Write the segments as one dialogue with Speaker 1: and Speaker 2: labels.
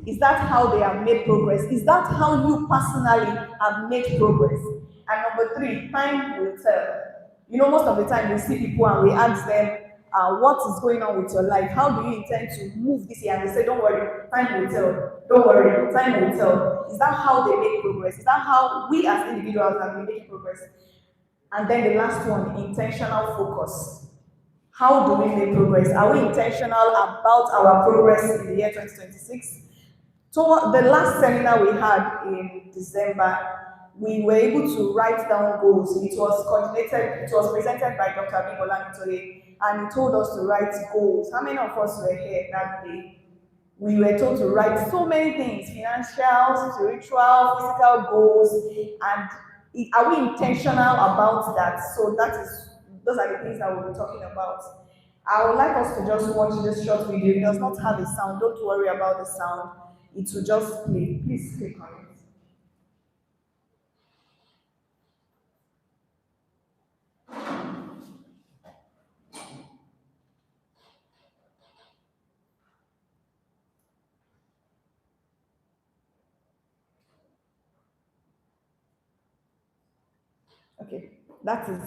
Speaker 1: Is that how they have made progress? Is that how you personally have made progress? And number three, time will tell. You know, most of the time we see people and we ask them, what is going on with your life? How do you intend to move this year? And they say, don't worry, time will tell. Don't worry, time will tell. Is that how they make progress? Is that how we as individuals have been making progress? And then the last one, intentional focus. How do we make progress? Are we intentional about our progress in the year 2026? So the last seminar we had in December, we were able to write down goals. It was coordinated, it was presented by Dr. Gbolahan, and he told us to write goals. How many of us were here that day? We were told to write so many things: financial, spiritual, physical goals, and are we intentional about that? So those are the things that we'll be talking about. I would like us to just watch this short video. It does not have a sound. Don't worry about the sound. It will just play. Please click on it. Okay, that is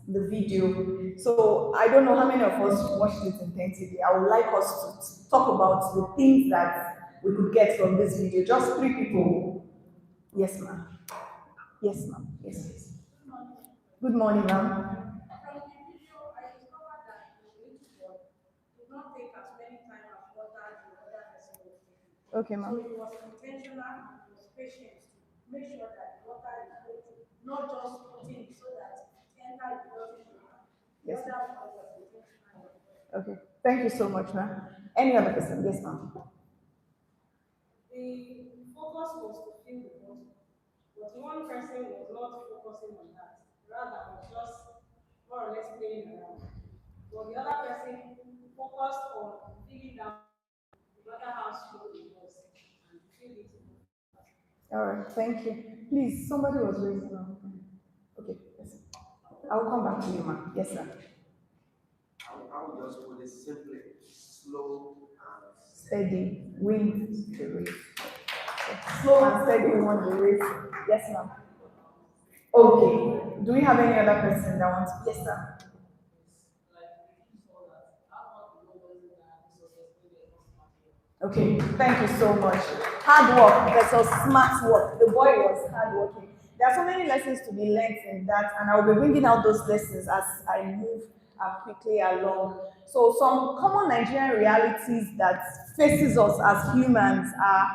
Speaker 1: the video. So I don't know how many of us watched it intensively. I would like us to talk about the things that we could get from this video. Just three people. Yes, ma'am. Yes, ma'am. Yes, yes. Good morning, ma'am.
Speaker 2: From the video, I discovered that the ritual did not take as many time as what the other person was taking.
Speaker 1: Okay,
Speaker 2: So
Speaker 1: ma'am.
Speaker 2: it was intentional and it was patient to make sure that the water is good, not just putting it so that it enters the dirty water. The
Speaker 1: Yes, ma'am.
Speaker 2: other one was intentional.
Speaker 1: Okay. Thank you so much, ma'am. Any other person? Yes, ma'am.
Speaker 2: The focus was to fill the bottle, but one person was not focusing on that. Rather, was just more or less playing around. But the other person focused on filling that, no matter how slow it was, and fill it.
Speaker 1: All right. Thank you. Please, somebody was raising their hand. Okay. Yes. I'll come back to you, ma'am. Yes, sir.
Speaker 3: I would just put it simply: slow and
Speaker 1: Steady. Win the race. Slow and steady won the race. Yes, ma'am. Okay. Do we have any other person that wants? Yes, sir. Okay, thank you so much. Hard work versus smart work. The boy was hardworking. There are so many lessons to be learned in that, and I will be bringing out those lessons as I move quickly along. So, some common Nigerian realities that faces us as humans are: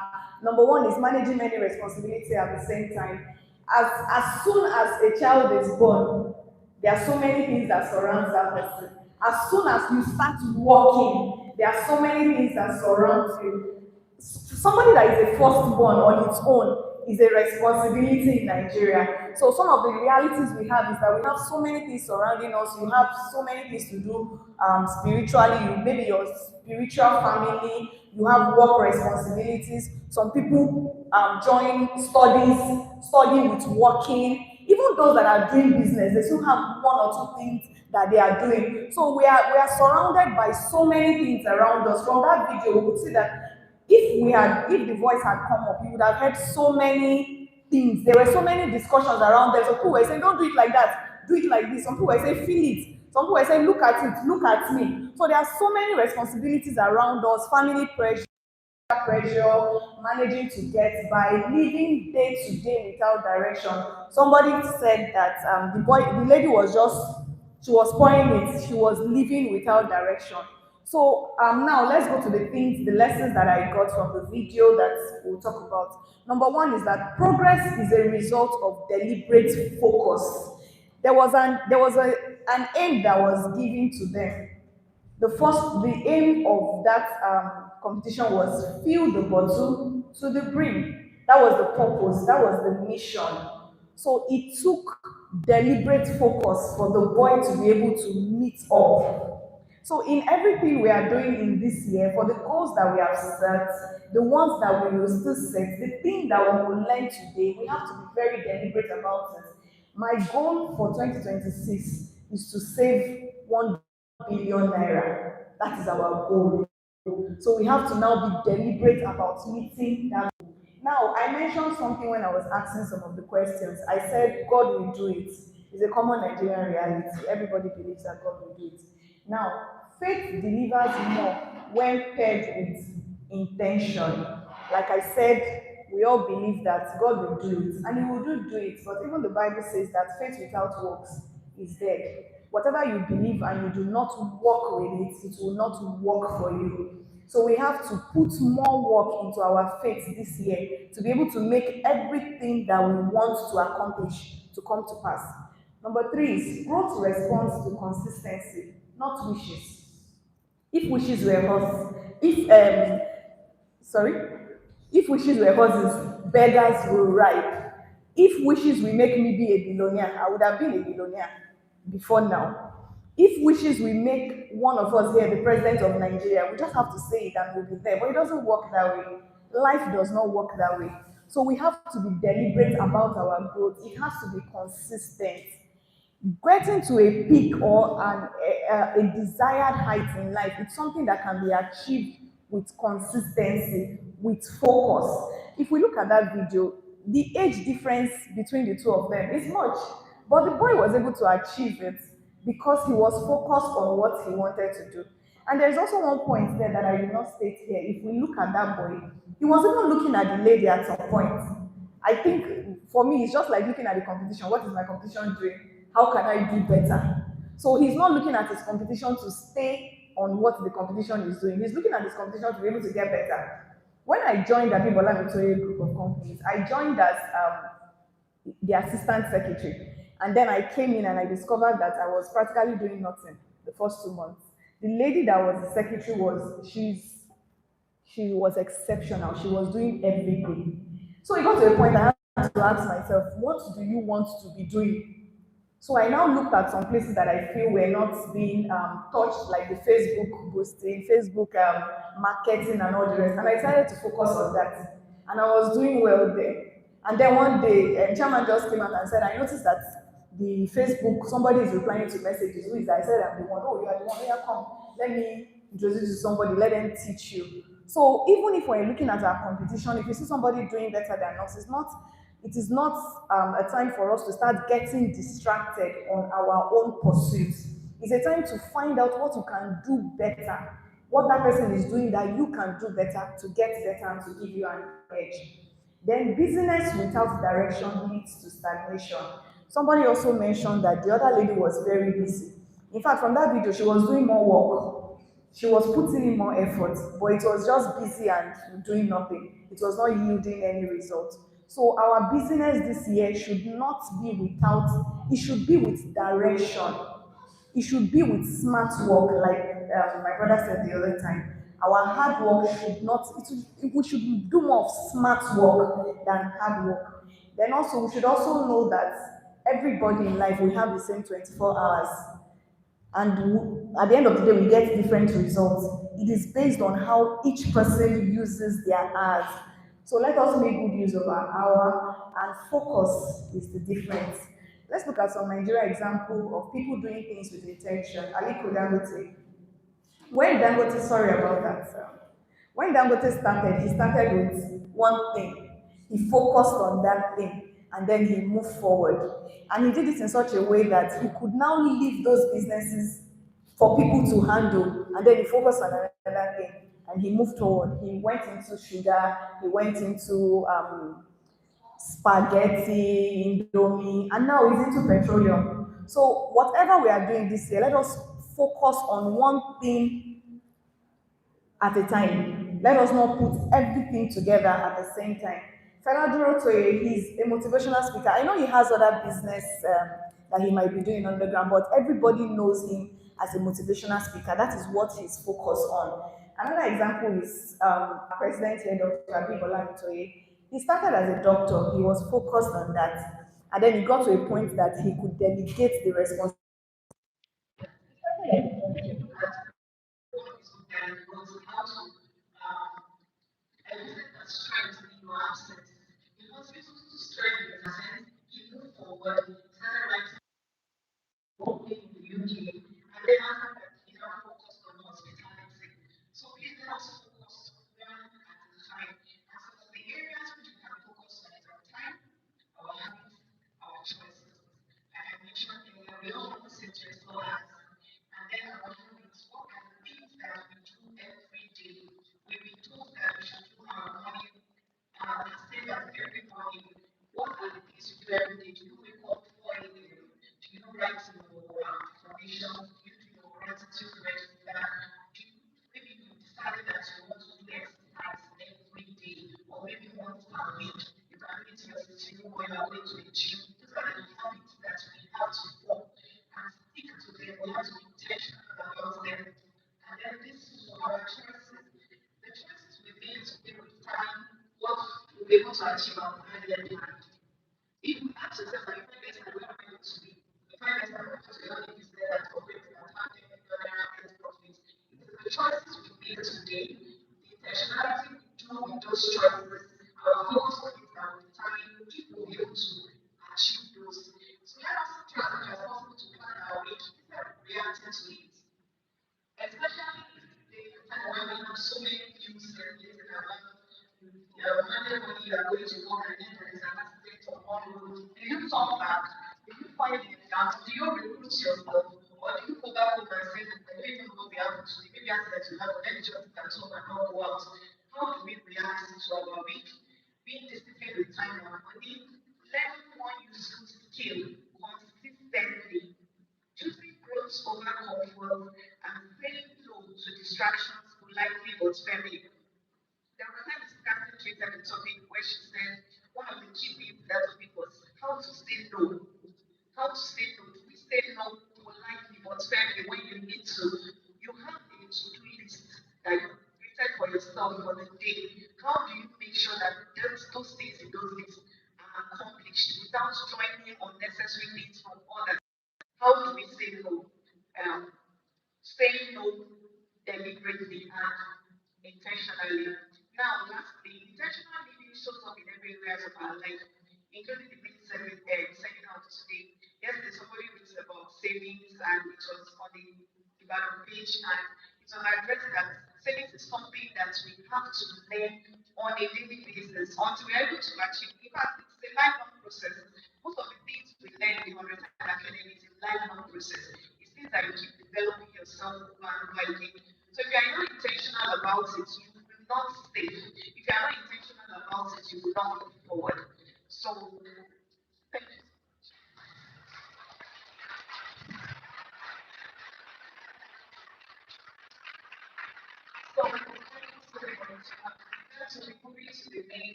Speaker 1: number one is managing many responsibilities at the same time. As soon as a child is born, there are so many things that surround that person. As soon as you start walking, there are so many things that surround you. Somebody that is a firstborn on its own is a responsibility in Nigeria. So some of the realities we have is that we have so many things surrounding us. You have so many things to do spiritually. Maybe your spiritual family. You have work responsibilities. Some people join studying with working. Even those that are doing business, they still have one or two things that they are doing. So we are surrounded by so many things around us. From that video, we could see that if the voice had come up, you would have heard so many things. There were so many discussions around there. So people were saying, don't do it like that, do it like this. Some people were saying, feel it. Some people were saying, look at it, look at me. So there are so many responsibilities around us, family pressure, managing to get by, living day to day without direction. Somebody said that the lady was just, she was pouring it, she was living without direction. So now let's go to the lessons that I got from the video that we'll talk about. Number one is that progress is a result of deliberate focus. There was an aim that was given to them. The aim of that competition was fill the bottle to the brim. That was the purpose. That was the mission. So it took deliberate focus for the boy to be able to meet up. So in everything we are doing in this year, for the goals that we have set, the ones that we will still set, the thing that we will learn today, we have to be very deliberate about it. My goal for 2026 is to save 1 billion naira. That is our goal. So we have to now be deliberate about meeting that. Now, I mentioned something when I was asking some of the questions. I said God will do it. It's a common Nigerian reality. Everybody believes that God will do it. Now, faith delivers more when paired with intention. Like I said, we all believe that God will do it, and He will do it. But even the Bible says that faith without works is dead. Whatever you believe and you do not work with it, it will not work for you. So we have to put more work into our faith this year to be able to make everything that we want to accomplish to come to pass. Number three is growth responds to consistency, not wishes. If wishes were horses, if sorry, if wishes were horses, beggars will ride. If wishes will make me be a billionaire, I would have been a billionaire before now. If wishes will make one of us here the president of Nigeria, we just have to say it and we'll be there. But it doesn't work that way. Life does not work that way. So we have to be deliberate about our growth. It has to be consistent. Getting to a peak or a desired height in life, it's something that can be achieved with consistency, with focus. If we look at that video, the age difference between the two of them is much, but the boy was able to achieve it because he was focused on what he wanted to do. And there's also one point there that I did not state here. If we look at that boy, he was even looking at the lady at some point. I think for me, it's just like looking at the competition. What is my competition doing? How can I do better? So he's not looking at his competition to stay on what the competition is doing. He's looking at his competition to be able to get better. When I joined the Gbolahan group of companies, I joined as the assistant secretary. And then I came in and I discovered that I was practically doing nothing the first 2 months. The lady that was the secretary she was exceptional. She was doing everything. So it got to a point I had to ask myself, what do you want to be doing? So I now looked at some places that I feel were not being touched, like the Facebook boosting, Facebook marketing, and all the rest. And I decided to focus on that. And I was doing well there. And then one day, chairman just came out and said, I noticed that the Facebook, somebody is replying to messages. Who is that? I said, I'm the one. Oh, you are the one. Yeah, come. Let me introduce you to somebody. Let them teach you. So even if we're looking at our competition, if you see somebody doing better than us, it is not a time for us to start getting distracted on our own pursuits. It's a time to find out what you can do better, what that person is doing that you can do better to get better and to give you an edge. Then business without direction leads to stagnation. Somebody also mentioned that the other lady was very busy. In fact, from that video, she was doing more work. She was putting in more effort, but it was just busy and doing nothing. It was not yielding any result. So our business this year should not be without, it should be with direction. It should be with smart work, like my brother said the other time. Our hard work should not, we should do more of smart work than hard work. Then also, we should also know that everybody in life, we have the same 24 hours. And at the end of the day, we get different results. It is based on how each person uses their hours. So let us make good use of our hour, and focus is the difference. Let's look at some Nigeria example of people doing things with intention. Aliko Dangote. When Dangote, sorry about that. When Dangote started, he started with one thing. He focused on that thing and then he moved forward. And he did it in such a way that he could now leave those businesses for people to handle, and then he focused on another thing and he moved forward. He went into sugar, he went into spaghetti, indomie, and now he's into petroleum. So whatever we are doing this year, let us focus on one thing at a time. Let us not put everything together at the same time. Fernando Toye, he's a motivational speaker. I know he has other business that he might be doing on the ground, but everybody knows him as a motivational speaker. That is what he's focused on. Another example is President here, Dr. Gbolahan Toye. He started as a doctor. He was focused on that. And then he got to a point that he could delegate the responsibility.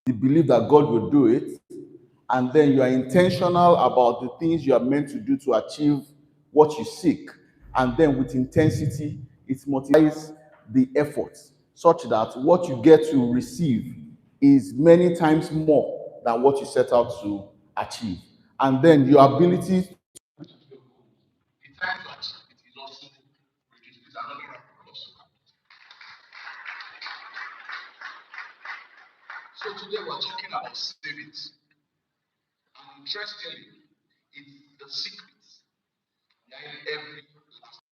Speaker 4: the belief that God will do it, and then you are intentional about the things you are meant to do to achieve what you seek, and then with intensity, it multiplies the effort such that what you get to receive is many times more than what you set out to achieve. And then your ability to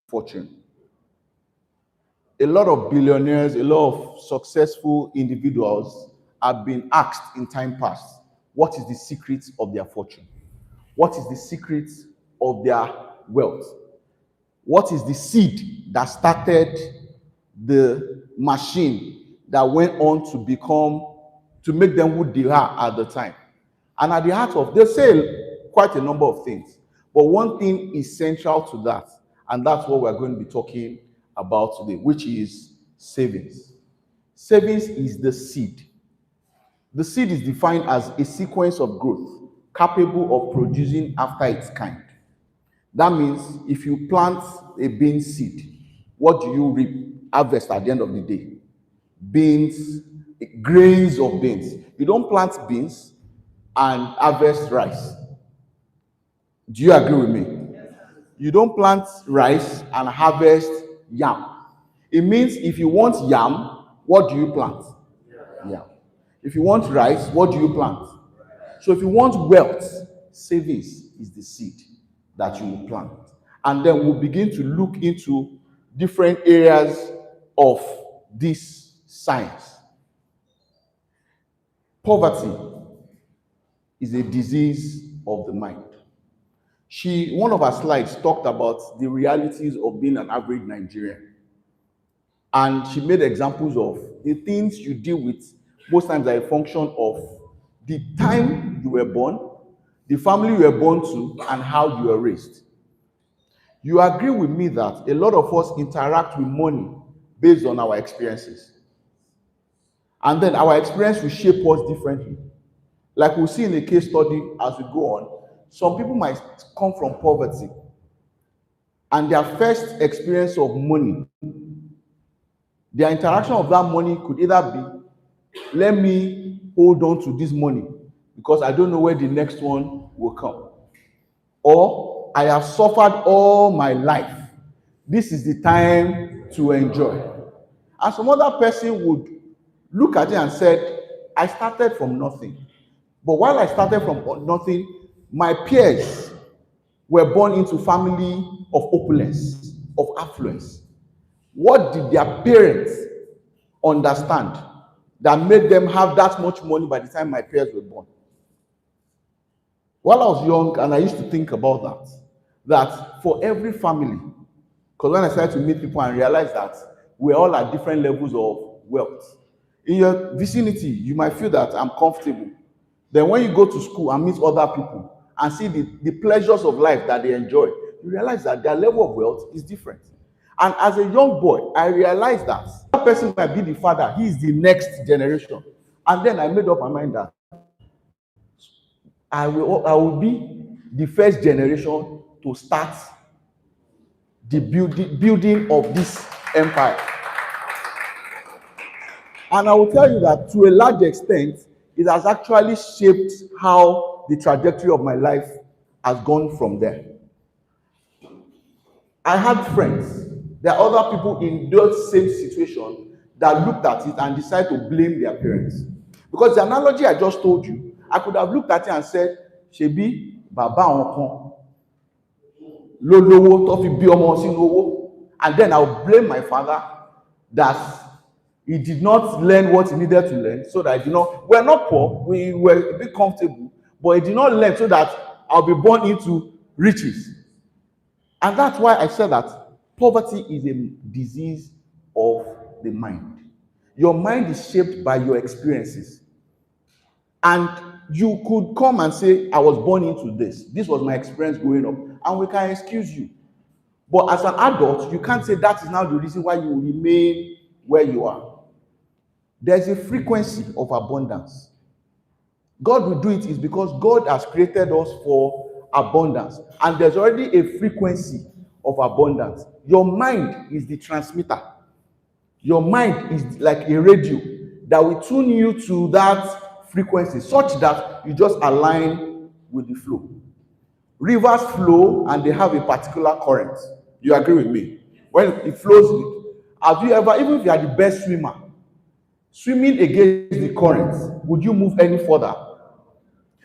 Speaker 4: fortune. A lot of billionaires, a lot of successful individuals have been asked in time past, what is the secret of their fortune? What is the secret of their wealth? What is the seed that started the machine that went on to become, to make them who they are at the time? And at the heart of, they say quite a number of things, but one thing is central to that, and that's what we're going to be talking about today, which is savings. Savings is the seed. The seed is defined as a sequence of growth capable of producing after its kind. That means if you plant a bean seed, what do you reap? Harvest at the end of the day. Beans, grains of beans. You don't plant beans and harvest rice. Do you agree with me? You don't plant rice and harvest yam. It means if you want yam, what do you plant? Yam. If you want rice, what do you plant? So if you want wealth, savings is the seed that you will plant. And then we'll begin to look into different areas of this science. Poverty is a disease of the mind. One of our slides talked about the realities of being an average Nigerian. And she made examples of the things you deal with most times are a function of the time you were born, the family you were born to, and how you were raised. You agree with me that a lot of us interact with money based on our experiences. And then our experience will shape us differently. Like we'll see in a case study as we go on, some people might come from poverty, and their first experience of money, their interaction of that money could either be, let me hold on to this money because I don't know where the next one will come. Or, I have suffered all my life. This is the time to enjoy. And some other person would look at it and said, I started from nothing. But while I started from nothing, my peers were born into family of opulence, of affluence. What did their parents understand that made them have that much money by the time my parents were born? While I was young, and I used to think about that for every family, because when I started to meet people and realize that we're all at different levels of wealth. In your vicinity, you might feel that I'm comfortable. Then when you go to school and meet other people and see the pleasures of life that they enjoy, you realize that their level of wealth is different. And as a young boy, I realized that person might be the father, he is the next generation. And then I made up my mind that I will be the first generation to start the building of this empire. And I will tell you that to a large extent, it has actually shaped how the trajectory of my life has gone from there. I had friends. There are other people in those same situation that looked at it and decided to blame their parents. Because the analogy I just told you, I could have looked at it and said, Shebi, Baba Onkan, Lolowo, Tofi Bi Omo Sinu Owo. And then I'll blame my father that he did not learn what he needed to learn, so that, we're not poor, we were a bit comfortable, but he did not learn so that I'll be born into riches. And that's why I said that poverty is a disease of the mind. Your mind is shaped by your experiences. And you could come and say, I was born into this. This was my experience growing up. And we can excuse you. But as an adult, you can't say that is now the reason why you remain where you are. There's a frequency of abundance. God will do it is because God has created us for abundance, and there's already a frequency of abundance. Your mind is the transmitter. Your mind is like a radio that will tune you to that frequency such that you just align with the flow. Rivers flow and they have a particular current. You agree with me? When it flows with, have you ever, even if you are the best swimmer, swimming against the current, would you move any further?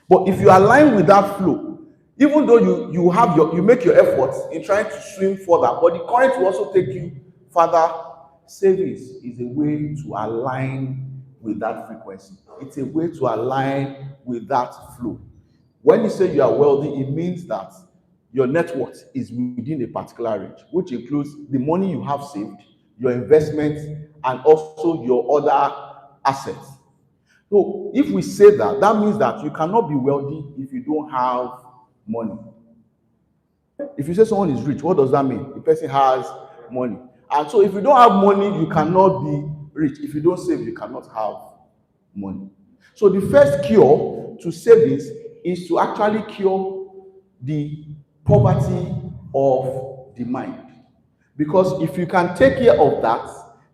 Speaker 4: But if you align with that flow, even though you make your efforts in trying to swim further, but the current will also take you further. Savings is a way to align with that frequency. It's a way to align with that flow. When you say you are wealthy, it means that your net worth is within a particular range, which includes the money you have saved, your investments, and also your other assets. So if we say that, that means that you cannot be wealthy if you don't have money. If you say someone is rich, what does that mean? The person has money. And so if you don't have money, you cannot be rich. If you don't save, you cannot have money. So the first cure to savings is to actually cure the poverty of the mind. Because if you can take care of that,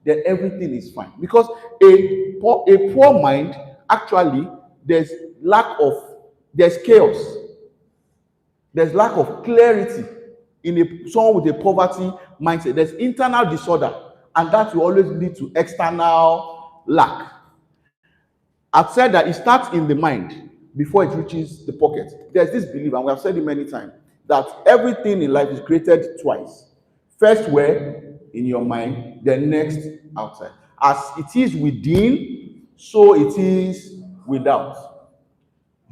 Speaker 4: then everything is fine. Because a poor mind, actually, there's there's chaos. There's lack of clarity in someone with a poverty mindset. There's internal disorder, and that will always lead to external lack. I've said that it starts in the mind before it reaches the pocket. There's this belief, and we have said it many times, that everything in life is created twice. First, where? In your mind, then next, outside. As it is within, so it is without.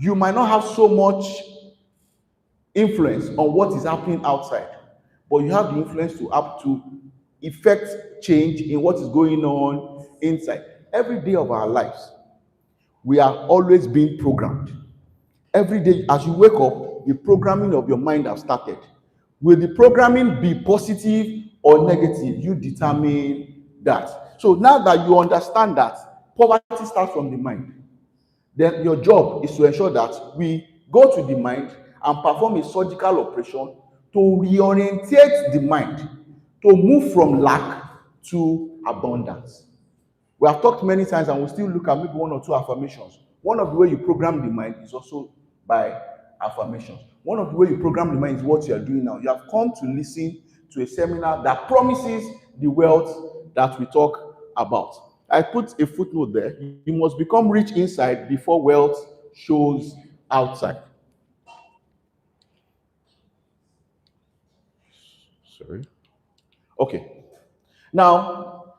Speaker 4: You might not have so much influence on what is happening outside, but you have the influence to effect change in what is going on inside. Every day of our lives, we are always being programmed. Every day, as you wake up, the programming of your mind has started. Will the programming be positive or negative? You determine that. So now that you understand that poverty starts from the mind, then your job is to ensure that we go to the mind and perform a surgical operation to reorientate the mind to move from lack to abundance. We have talked many times and we'll still look at maybe one or two affirmations. One of the way you program the mind is also by affirmations. One of the way you program the mind is what you are doing now. You have come to listen to a seminar that promises the wealth that we talk about. I put a footnote there. You must become rich inside before wealth shows outside. Sorry. Okay. Now,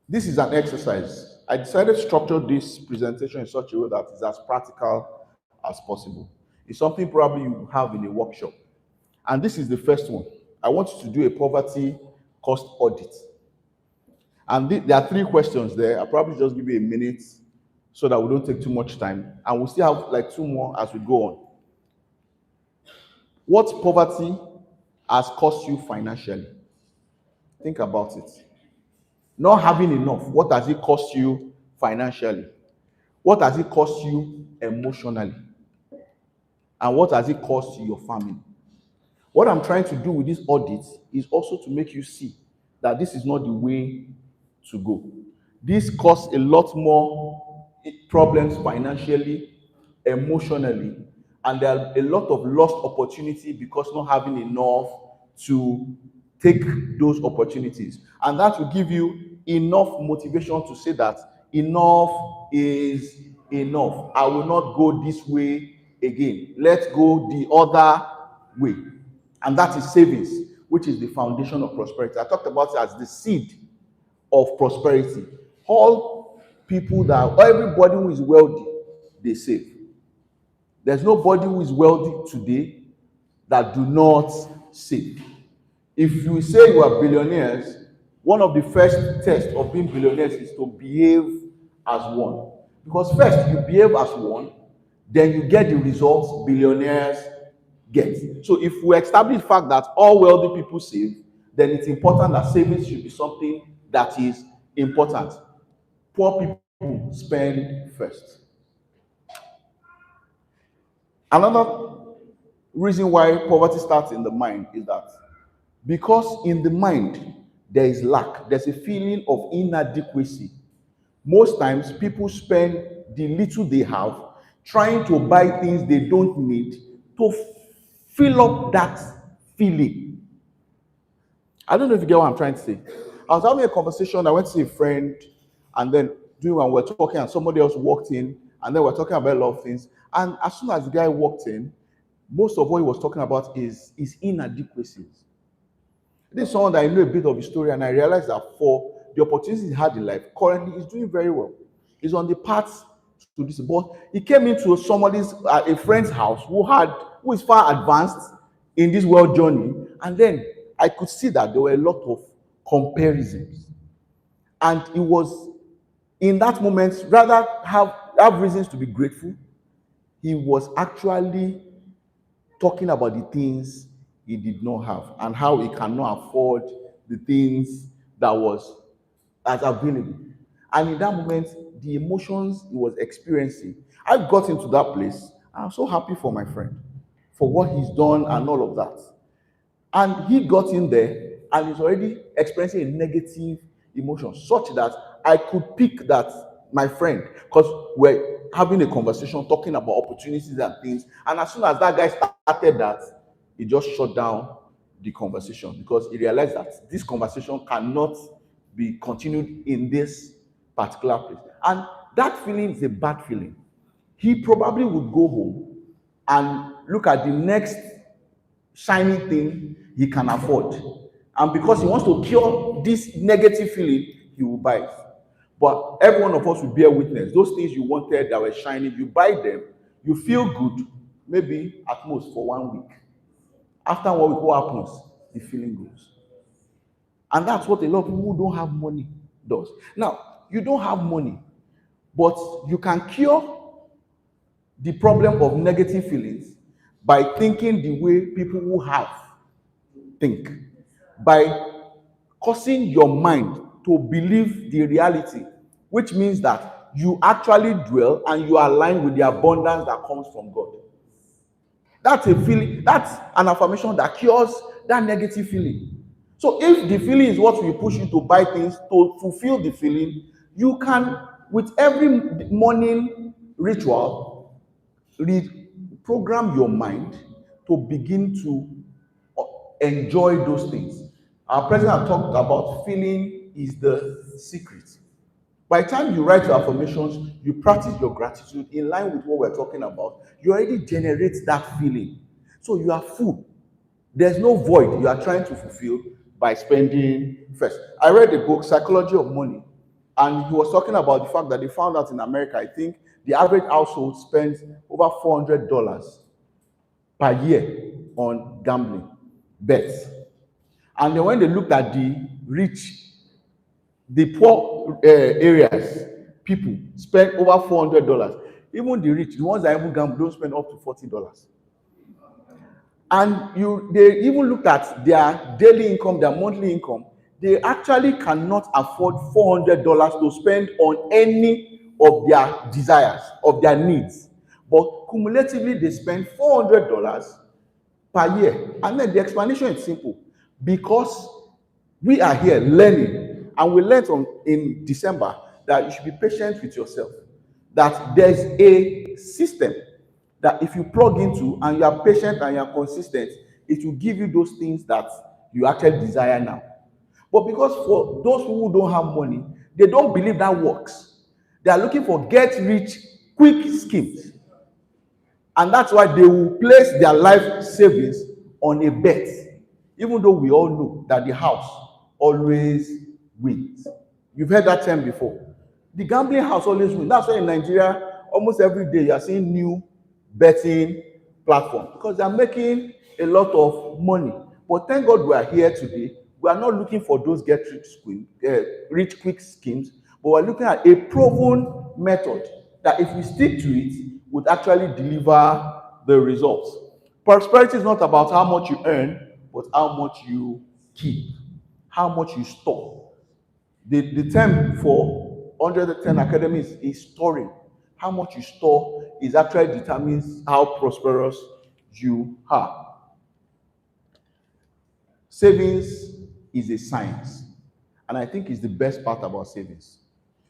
Speaker 4: this is an exercise. I decided to structure this presentation in such a way that it's as practical as possible. It's something probably you have in a workshop. And this is the first one. I want you to do a poverty cost audit. And there are 3 questions there. I'll probably just give you a minute so that we don't take too much time. And we'll still have like 2 more as we go on. What poverty has cost you financially? Think about it. Not having enough, what has it cost you financially? What has it cost you emotionally? And what has it cost your family? What I'm trying to do with this audit is also to make you see that this is not the way to go. This causes a lot more problems financially, emotionally, and there are a lot of lost opportunity because not having enough to take those opportunities. And that will give you enough motivation to say that enough is enough. I will not go this way again. Let's go the other way. And that is savings, which is the foundation of prosperity. I talked about it as the seed of prosperity. Everybody who is wealthy, they save. There's nobody who is wealthy today that do not save. If you say you are billionaires, one of the first tests of being billionaires is to behave as one. Because first you behave as one, then you get the results billionaires get. So if we establish the fact that all wealthy people save, then it's important that savings should be something that is important. Poor people spend first. Another reason why poverty starts in the mind is that because in the mind there is lack, there's a feeling of inadequacy. Most times people spend the little they have trying to buy things they don't need to fill up that feeling. I don't know if you get what I'm trying to say. I was having a conversation. I went to see a friend, and then doing and we're talking, and somebody else walked in, and then we're talking about a lot of things. And as soon as the guy walked in, most of what he was talking about is inadequacies. This is someone that I know a bit of his story, and I realized that for the opportunities he had in life, currently he's doing very well. He's on the path to this, but he came into somebody's a friend's house who is far advanced in this world journey, and then I could see that there were a lot of comparisons, and it was in that moment rather have reasons to be grateful. He was actually talking about the things he did not have and how he cannot afford the things that was as available. And in that moment, the emotions he was experiencing, I got into that place. I'm so happy for my friend, for what he's done and all of that. And he got in there and he's already experiencing a negative emotion, such that I could pick that my friend, because we're having a conversation talking about opportunities and things. And as soon as that guy started that, he just shut down the conversation because he realized that this conversation cannot be continued in this particular place. And that feeling is a bad feeling. He probably would go home and look at the next shiny thing he can afford. And because he wants to cure this negative feeling, he will buy it. But every one of us will bear witness. Those things you wanted that were shiny, you buy them, you feel good, maybe at most for 1 week. After 1 week, what happens? The feeling goes. And that's what a lot of people who don't have money does. Now, you don't have money, but you can cure the problem of negative feelings by thinking the way people who have think, by causing your mind to believe the reality, which means that you actually dwell and you align with the abundance that comes from God. That's a feeling, that's an affirmation that cures that negative feeling. So if the feeling is what will push you to buy things to fulfill the feeling, you can, with every morning ritual, reprogram your mind to begin to enjoy those things. Our president had talked about feeling is the secret. By the time you write your affirmations, you practice your gratitude in line with what we're talking about, you already generate that feeling. So you are full. There's no void you are trying to fulfill by spending first. I read a book, Psychology of Money, and he was talking about the fact that they found out in America, I think, the average household spends over $400 per year on gambling, bets. And then when they looked at the poor areas, people spend over $400. Even the rich, the ones that even gamble, don't spend up to $40. And they even looked at their daily income, their monthly income. They actually cannot afford $400 to spend on any of their desires, of their needs. But cumulatively, they spend $400 per year. And then the explanation is simple. Because we are here learning, and we learned in December that you should be patient with yourself. That there's a system that if you plug into and you are patient and you are consistent, it will give you those things that you actually desire now. But because for those who don't have money, they don't believe that works. They are looking for get rich quick schemes. And that's why they will place their life savings on a bet, even though we all know that the house always wins. You've heard that term before. The gambling house always wins. That's why in Nigeria, almost every day you are seeing new betting platforms because they are making a lot of money. But thank God we are here today. We are not looking for those rich quick schemes, but we're looking at a proven method that if we stick to it, would actually deliver the results. Prosperity is not about how much you earn, but how much you keep, how much you store. The term for 110 academies is storing. how much you store is actually determines how prosperous you are. Savings is a science, and I think it's the best part about savings.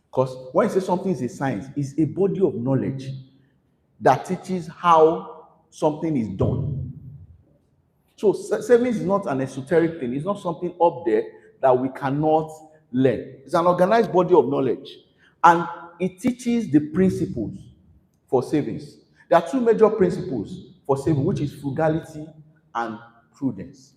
Speaker 4: Because when you say something is a science, it's a body of knowledge that teaches how something is done. So savings is not an esoteric thing. It's not something up there that we cannot learn. It's an organized body of knowledge, and it teaches the principles for savings. There are two major principles for saving, which is frugality and prudence.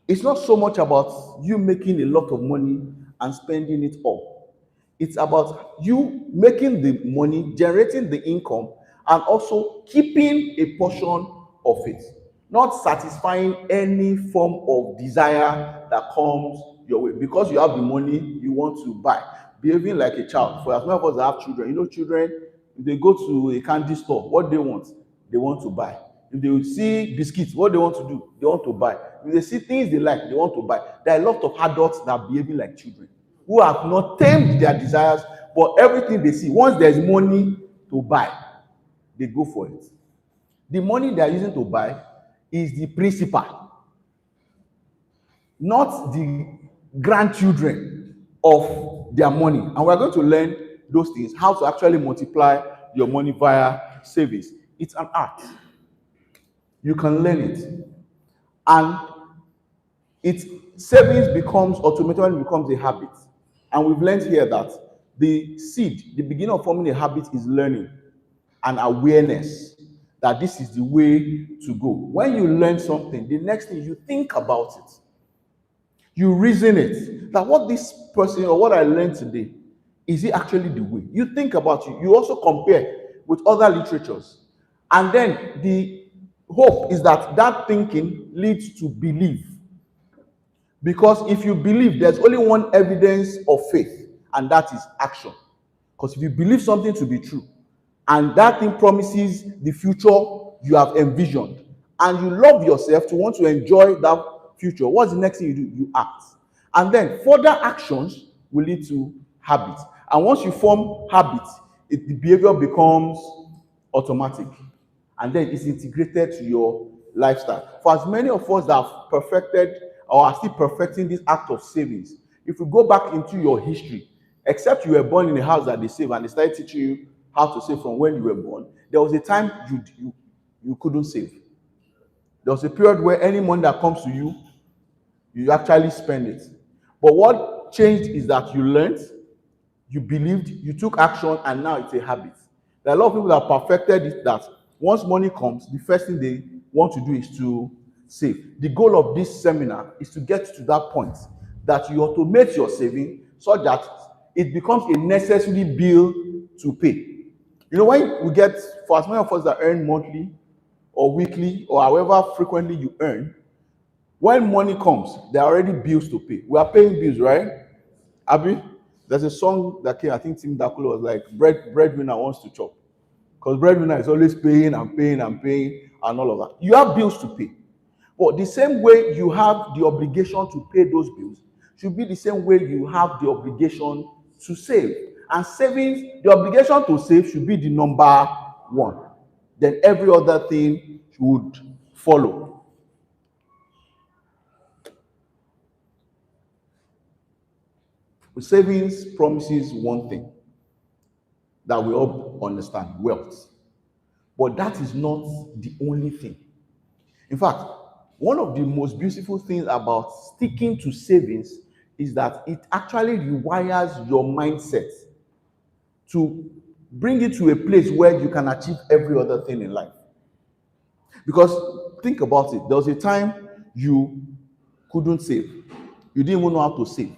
Speaker 4: It's not so much about you making a lot of money and spending it all. It's about you making the money, generating the income, and also keeping a portion of it. Not satisfying any form of desire that comes your way. Because you have the money, you want to buy. Behaving like a child. For as many of us that have children, children, if they go to a candy store, what they want? They want to buy. If they see biscuits, what they want to do? They want to buy. If they see things they like, they want to buy. There are a lot of adults that are behaving like children who have not tamed their desires, but everything they see, once there's money to buy, they go for it. The money they are using to buy is the principal, not the grandchildren of their money. And we're going to learn those things, how to actually multiply your money via savings. It's an art. You can learn it. And savings automatically becomes a habit. And we've learned here that the seed, the beginning of forming a habit is learning and awareness that this is the way to go. When you learn something, the next thing you think about it. You reason it. That what this person or what I learned today, is it actually the way? You think about it. You also compare with other literatures. And then the hope is that that thinking leads to belief. Because if you believe, there's only one evidence of faith, and that is action. Because if you believe something to be true, and that thing promises the future you have envisioned, and you love yourself to want to enjoy that future, what's the next thing you do? You act. And then further actions will lead to habits. And once you form habits, the behavior becomes automatic. And then it's integrated to your lifestyle. For as many of us that have perfected or are still perfecting this act of savings, if you go back into your history, except you were born in a house that they save and they started teaching you how to save from when you were born, there was a time you couldn't save. There was a period where any money that comes to you, you actually spend it. But what changed is that you learned, you believed, you took action, and now it's a habit. There are a lot of people that perfected it, that once money comes, the first thing they want to do is to save. The goal of this seminar is to get to that point that you automate your saving so that it becomes a necessary bill to pay. When we get, for as many of us that earn monthly or weekly or however frequently you earn, when money comes, there are already bills to pay. We are paying bills, right? Abi, there's a song that came, I think Tim Dakula was like, breadwinner wants to chop. Because breadwinner is always paying and paying and paying and all of that. You have bills to pay. But the same way you have the obligation to pay those bills should be the same way you have the obligation to save. And savings, the obligation to save should be the number one. Then every other thing should follow. Savings promises one thing that we all understand: wealth. But that is not the only thing. In fact, one of the most beautiful things about sticking to savings is that it actually rewires your mindset to bring it to a place where you can achieve every other thing in life. Because think about it, there was a time you couldn't save. You didn't even know how to save.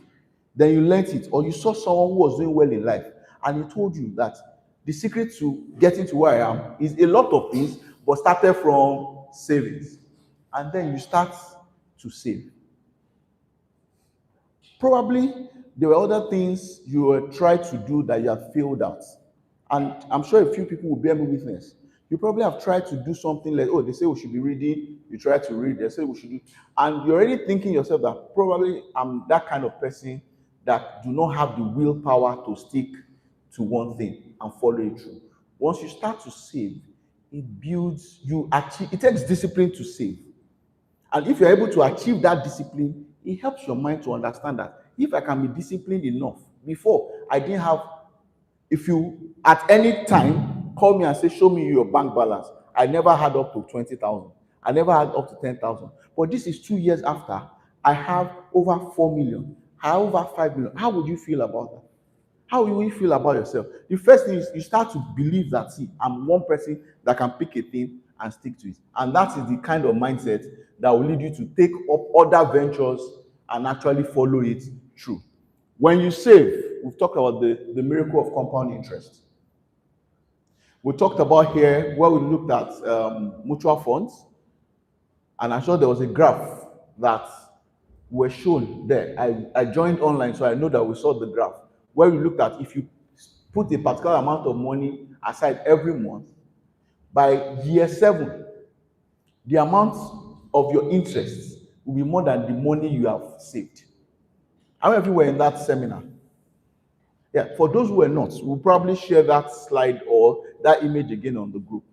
Speaker 4: Then you learned it, or you saw someone who was doing well in life, and he told you that the secret to getting to where I am is a lot of things, but started from savings. And then you start to save. Probably there were other things you were trying to do that you had failed at. And I'm sure a few people will bear me witness. You probably have tried to do something like, oh, they say we should be reading, you try to read, they say we should do, and you're already thinking yourself that probably I'm that kind of person that do not have the willpower to stick to one thing and follow it through. Once you start to save, it builds you achieve. It takes discipline to save, and if you're able to achieve that discipline, it helps your mind to understand that if I can be disciplined enough. Before, I didn't have. If you at any time call me and say, show me your bank balance, I never had up to 20,000. I never had up to 10,000. But this is 2 years after I have over 4 million. I have over 5 million. How would you feel about that? How will you feel about yourself? The first thing is you start to believe that, see, I'm one person that can pick a thing and stick to it. And that is the kind of mindset that will lead you to take up other ventures and actually follow it through. When you save, we've talked about the miracle of compound interest. We talked about here where we looked at mutual funds, and I'm sure there was a graph that were shown there. I joined online, so I know that we saw the graph where we looked at if you put a particular amount of money aside every month, by year 7, the amount of your interest will be more than the money you have saved. How many of you were in that seminar? Yeah, for those who were not, we'll probably share that slide or that image again on the group.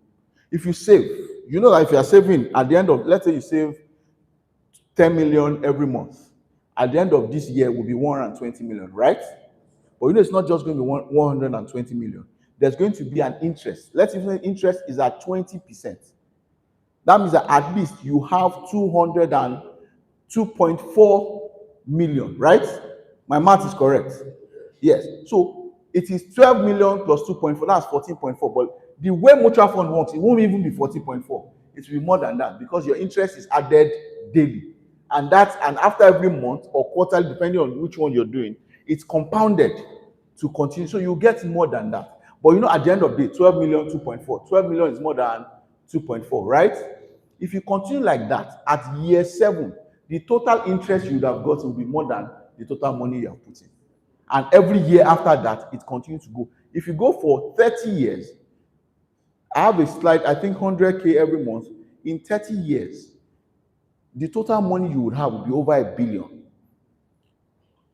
Speaker 4: If you save, you know that if you are saving at the end of, let's say you save 10 million every month, at the end of this year will be 120 million, right? But you know it's not just going to be 120 million. There's going to be an interest. Let's say interest is at 20%. That means that at least you have 202.4 million, right? My math is correct. Yes. So it is 12 million plus 2.4, that's 14.4. But the way mutual fund works, it won't even be 14.4. It will be more than that because your interest is added daily. And after every month or quarterly, depending on which one you're doing, it's compounded to continue. So you get more than that. But you know, at the end of the day, 12 million, 2.4. 12 million is more than 2.4, right? If you continue like that, at year 7, the total interest you would have got will be more than the total money you have put in. And every year after that, it continues to go. If you go for 30 years, I have a slide, I think 100K every month. In 30 years, the total money you would have will be over 1 billion.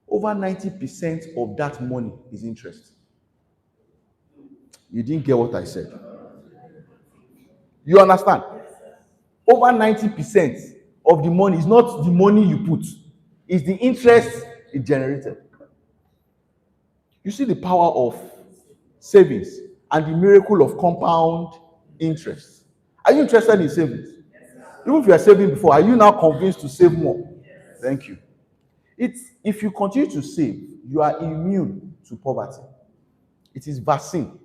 Speaker 4: Over 90% of that money is interest. You didn't get what I said. You understand? Over 90% of the money is not the money you put, it's the interest it generated. You see the power of savings and the miracle of compound interest. Are you interested in savings? Even if you are saving before, are you now convinced to save more? Thank you. If you continue to save, you are immune to poverty. It is vaccine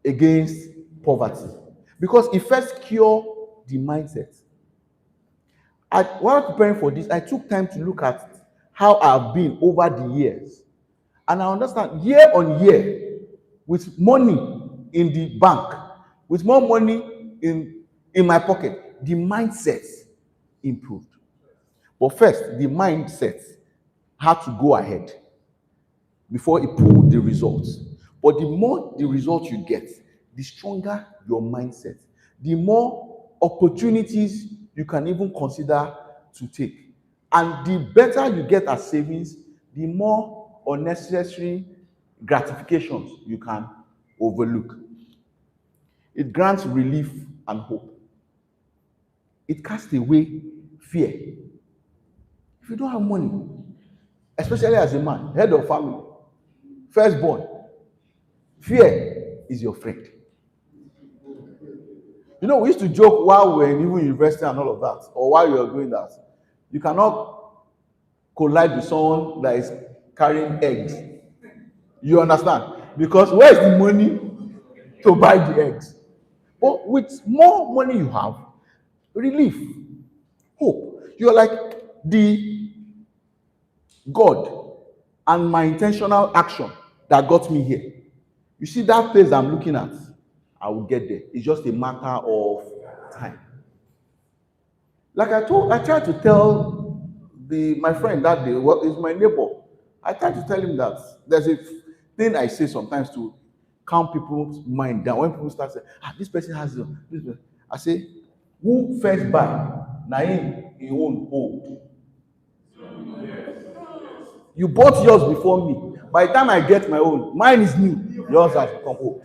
Speaker 4: against poverty because it first cures the mindset. While preparing for this, I took time to look at how I've been over the years, and I understand year on year, with money in the bank, with more money in my pocket, the mindset improved. But first, the mindset had to go ahead before it pulled the results. But the more the results you get, the stronger your mindset, the more opportunities you can even consider to take. And the better you get at savings, the more unnecessary gratifications you can overlook. It grants relief and hope. It casts away fear. If you don't have money, especially as a man, head of family, firstborn, fear is your friend. You know, we used to joke while we were in even university and all of that, or while you are doing that. You cannot collide with someone that is carrying eggs. You understand? Because where is the money to buy the eggs? But with more money you have, relief, hope. You're like the God and my intentional action that got me here. You see that place I'm looking at, I will get there. It's just a matter of time. Like I tried to tell my friend that day, what is my neighbor. I tried to tell him that there's a thing I say sometimes to calm people's mind down. When people start saying, this person has this person. I say, who first buy? Naim, you own hold. You bought yours before me, By the time I get my own, mine is new, yours has become old.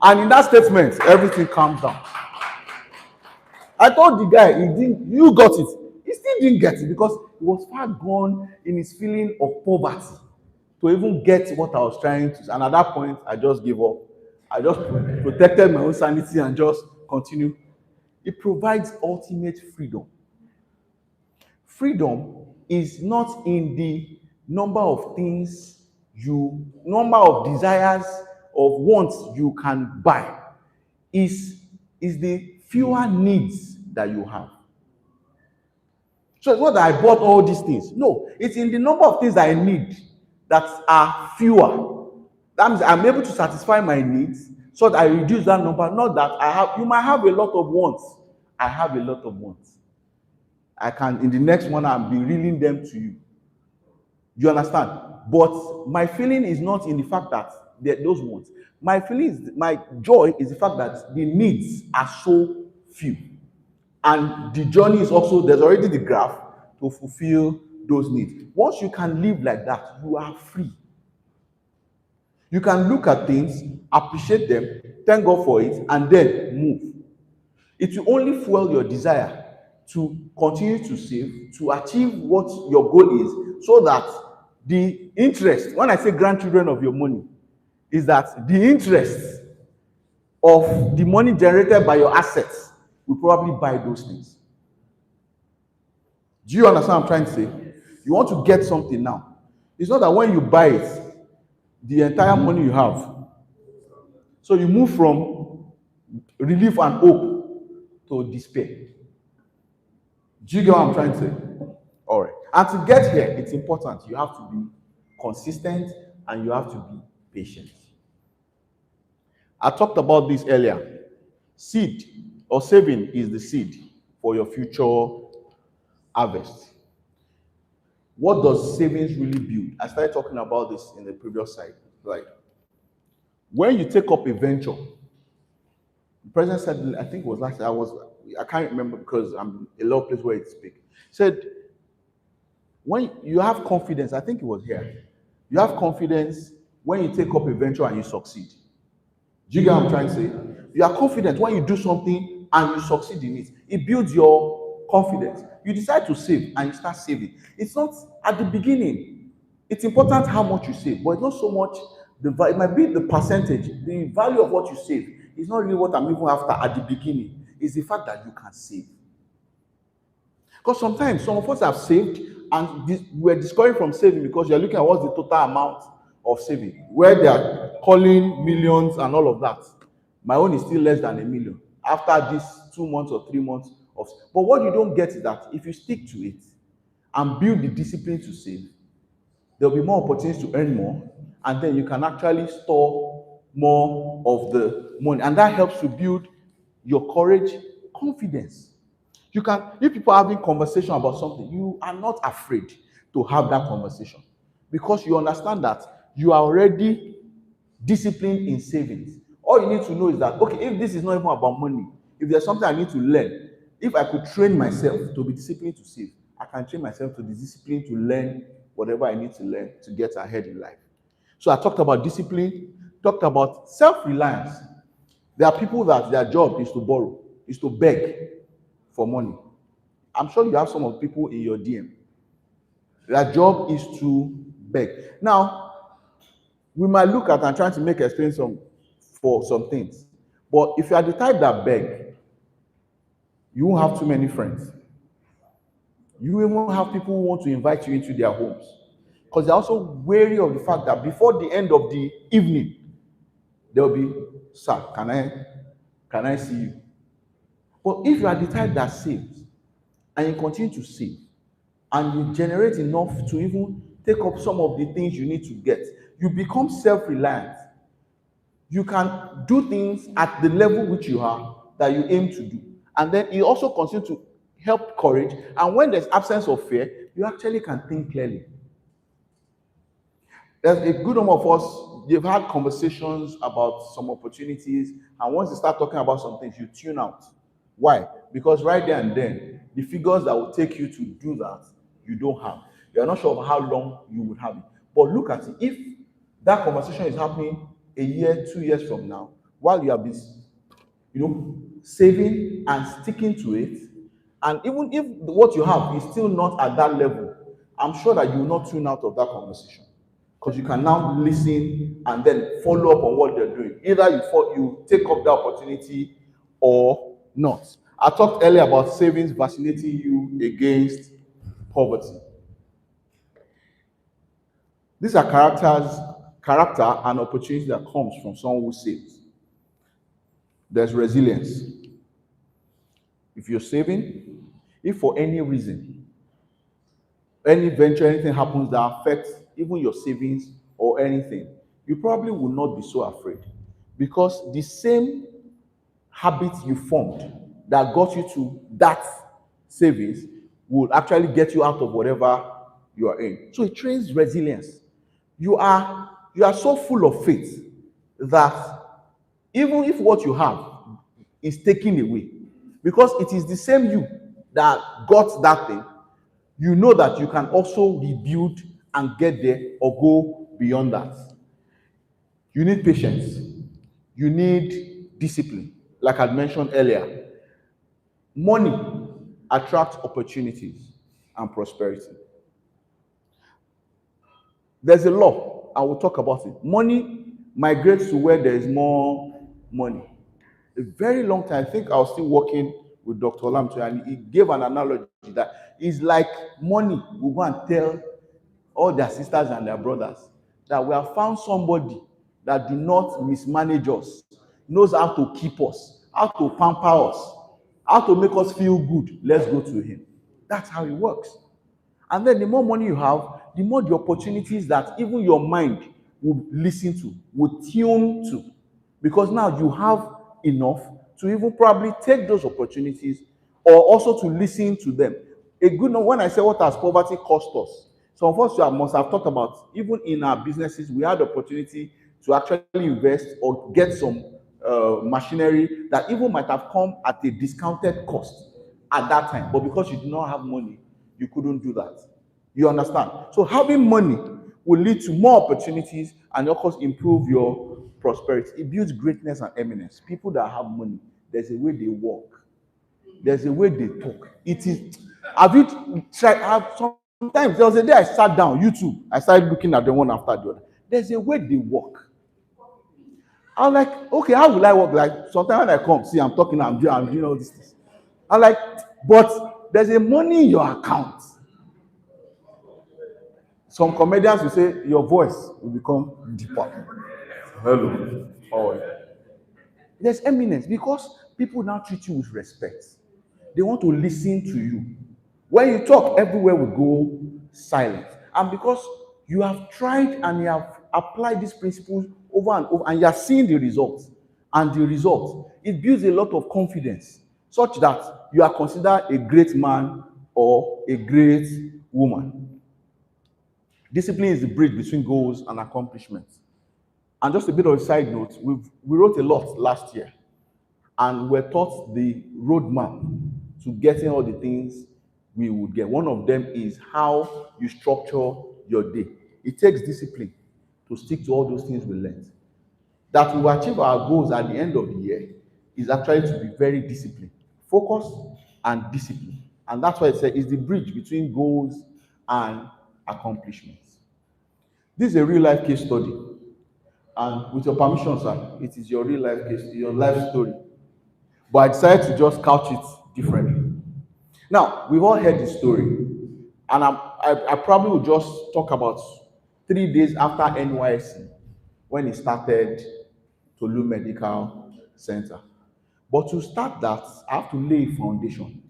Speaker 4: And in that statement, everything calms down. I told the guy, you got it. He still didn't get it because he was far gone in his feeling of poverty to even get what I was trying to. And at that point, I just gave up. I just protected my own sanity and just continued. It provides ultimate freedom. Freedom is not in the number of things number of desires, of wants you can buy. Is the fewer needs that you have. So it's not that I bought all these things. No, it's in the number of things that I need that are fewer. That means I'm able to satisfy my needs so that I reduce that number. Not that I have, you might have a lot of wants. I have a lot of wants. I can, in the next one, I'll be reeling them to you. You understand? But my feeling is not in the fact that those wants. My feeling is, my joy is the fact that the needs are so few. And the journey is also, there's already the graph to fulfill those needs. Once you can live like that, you are free. You can look at things, appreciate them, thank God for it, and then move. It will only fuel your desire to continue to save, to achieve what your goal is, so that the interest, when I say grandchildren of your money, is that the interest of the money generated by your assets will probably buy those things. Do you understand what I'm trying to say? You want to get something now. It's not that when you buy it, the entire money you have. So you move from relief and hope to despair. Do you get what I'm trying to say? All right. And to get here, it's important. You have to be consistent and you have to be patient. I talked about this earlier. Seed or saving is the seed for your future harvest. What does savings really build? I started talking about this in the previous slide. Like, when you take up a venture, the president said, I think it was last year, I can't remember because I'm a lot of places where it speaks. Said, when you have confidence, I think it was here, you have confidence when you take up a venture and you succeed. Do you get what I'm trying to say? You are confident when you do something and you succeed in it. It builds your confidence. You decide to save and you start saving. It's not at the beginning. It's important how much you save, but it's not so much it might be the percentage. The value of what you save is not really what I'm even after at the beginning. It's the fact that you can save. Because sometimes some of us have saved and we're discouraged from saving because you're looking at what's the total amount of saving, where they are calling millions and all of that. My own is still less than $1 million after this 2 months or 3 months of. But what you don't get is that if you stick to it and build the discipline to save, there'll be more opportunities to earn more, and then you can actually store more of the money, and that helps to build your courage, confidence. You can, if people are having conversation about something, you are not afraid to have that conversation because you understand that you are already disciplined in savings. All you need to know is that, okay, if this is not even about money, if there's something I need to learn, if I could train myself to be disciplined to save, I can train myself to be disciplined to learn whatever I need to learn to get ahead in life. So I talked about discipline, talked about self-reliance. There are people that their job is to borrow, is to beg for money. I'm sure you have some of the people in your DM. Their job is to beg. Now, we might look at and trying to make explain for some things. But if you are the type that beg, you won't have too many friends. You even have people who want to invite you into their homes. Because they're also wary of the fact that before the end of the evening, they'll be, sir, can I see you? But if you are the type that saves, and you continue to save, and you generate enough to even take up some of the things you need to get, you become self-reliant. You can do things at the level which you are, that you aim to do. And then it also continues to help courage. And when there's absence of fear, you actually can think clearly. There's a good number of us, you've had conversations about some opportunities, and once you start talking about some things, you tune out. Why? Because right there and then, the figures that will take you to do that, you don't have. You're not sure of how long you would have it. But look at it. If that conversation is happening a year, 2 years from now, while you have been, saving and sticking to it, and even if what you have is still not at that level, I'm sure that you will not tune out of that conversation, because you can now listen and then follow up on what they're doing. Either you take up the opportunity or not. I talked earlier about savings vaccinating you against poverty. These are character and opportunity that comes from someone who saves. There's resilience. If you're saving, if for any reason, any venture, anything happens that affects even your savings or anything, you probably will not be so afraid, because the same habits you formed that got you to that savings will actually get you out of whatever you are in. So it trains resilience. You are so full of faith that even if what you have is taken away, because it is the same you that got that thing, you know that you can also rebuild and get there or go beyond that. You need patience. You need discipline. Like I mentioned earlier, money attracts opportunities and prosperity. There's a law, I will talk about it. Money migrates to where there is more money. A very long time, I think I was still working with Dr. Lamto, and he gave an analogy that it's like money will go and tell all their sisters and their brothers that we have found somebody that do not mismanage us, knows how to keep us, how to pamper us, how to make us feel good. Let's go to him. That's how it works. And then the more money you have, the more the opportunities that even your mind will listen to, will tune to. Because now you have enough to even probably take those opportunities or also to listen to them. A good note, when I say what has poverty cost us, some of us must have talked about, even in our businesses, we had the opportunity to actually invest or get some machinery that even might have come at a discounted cost at that time. But because you do not have money, you couldn't do that. You understand? So having money will lead to more opportunities and of course improve your prosperity. It builds greatness and eminence. People that have money, there's a way they walk, there's a way they talk. It is. Have you tried? Sometimes there was a day I sat down, YouTube. I started looking at the one after the other. There's a way they walk. I'm like, okay, how will I walk? Like sometimes when I come, see, I'm talking, I'm doing all these things. I'm like, but there's a money in your account. Some comedians will say your voice will become deeper. Hello, how are you? There's eminence because people now treat you with respect. They want to listen to you. When you talk, everywhere will go silent. And because you have tried and you have applied these principles over and over, and you are seeing the results, and the result, it builds a lot of confidence, such that you are considered a great man or a great woman. Discipline is the bridge between goals and accomplishments. And just a bit of a side note, we wrote a lot last year, and we're taught the roadmap to getting all the things we would get. One of them is how you structure your day. It takes discipline to stick to all those things we learned. That we will achieve our goals at the end of the year is actually to be very disciplined, focus and discipline. And that's why it says it's the bridge between goals and accomplishments. This is a real life case study. And with your permission, sir, it is your real life case, your life story. But I decided to just couch it differently. Now, we've all heard this story, and I probably will just talk about 3 days after NYSC when he started Tolu Medical Center. But to start that, I have to lay a foundation.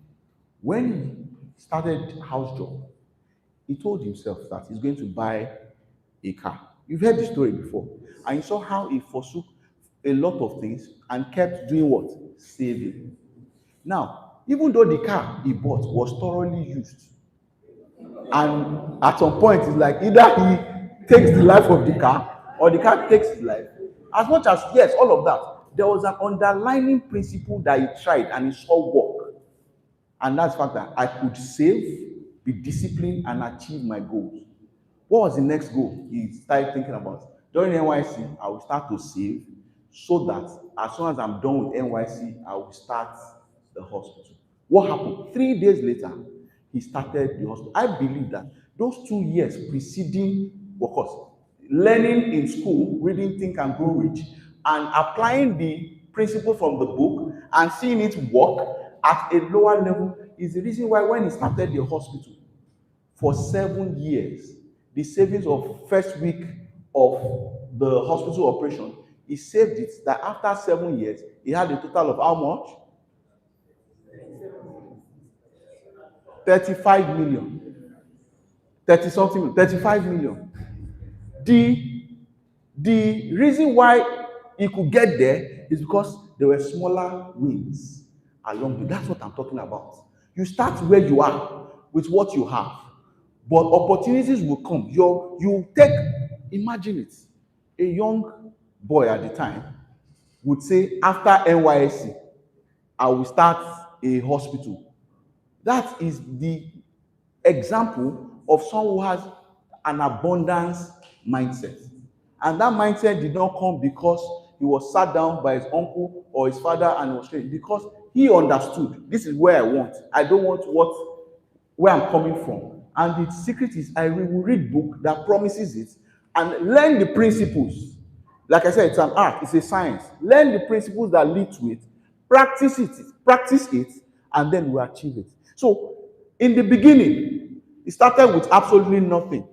Speaker 4: When he started house job, he told himself that he's going to buy a car. You've heard the story before. And you saw how he forsook a lot of things and kept doing what? Saving. Now, even though the car he bought was thoroughly used, and at some point it's like either he takes the life of the car or the car takes his life. As much as, yes, all of that, there was an underlying principle that he tried and he saw work. And that's the fact that I could save, be disciplined, and achieve my goals. What was the next goal he started thinking about? During NYC, I will start to save so that as soon as I'm done with NYC, I will start the hospital. What happened? 3 days later, he started the hospital. I believe that those 2 years preceding, of course, learning in school, reading Think and Grow Rich, and applying the principle from the book and seeing it work at a lower level is the reason why when he started the hospital, for 7 years, the savings of first week of the hospital operation, he saved it that after 7 years, he had a total of how much? 35 million. 30 something, 35 million. The reason why he could get there is because there were smaller wins along the way. That's what I'm talking about. You start where you are with what you have, but opportunities will come. You take, imagine it, a young boy at the time would say, after NYSC, I will start a hospital. That is the example of someone who has an abundance mindset. And that mindset did not come because he was sat down by his uncle or his father and was trained, because he understood this is where I want. I don't want where I'm coming from. And the secret is I will read book that promises it and learn the principles. Like I said, it's an art, it's a science. Learn the principles that lead to it, practice it, and then we achieve it. So, in the beginning, it started with absolutely nothing,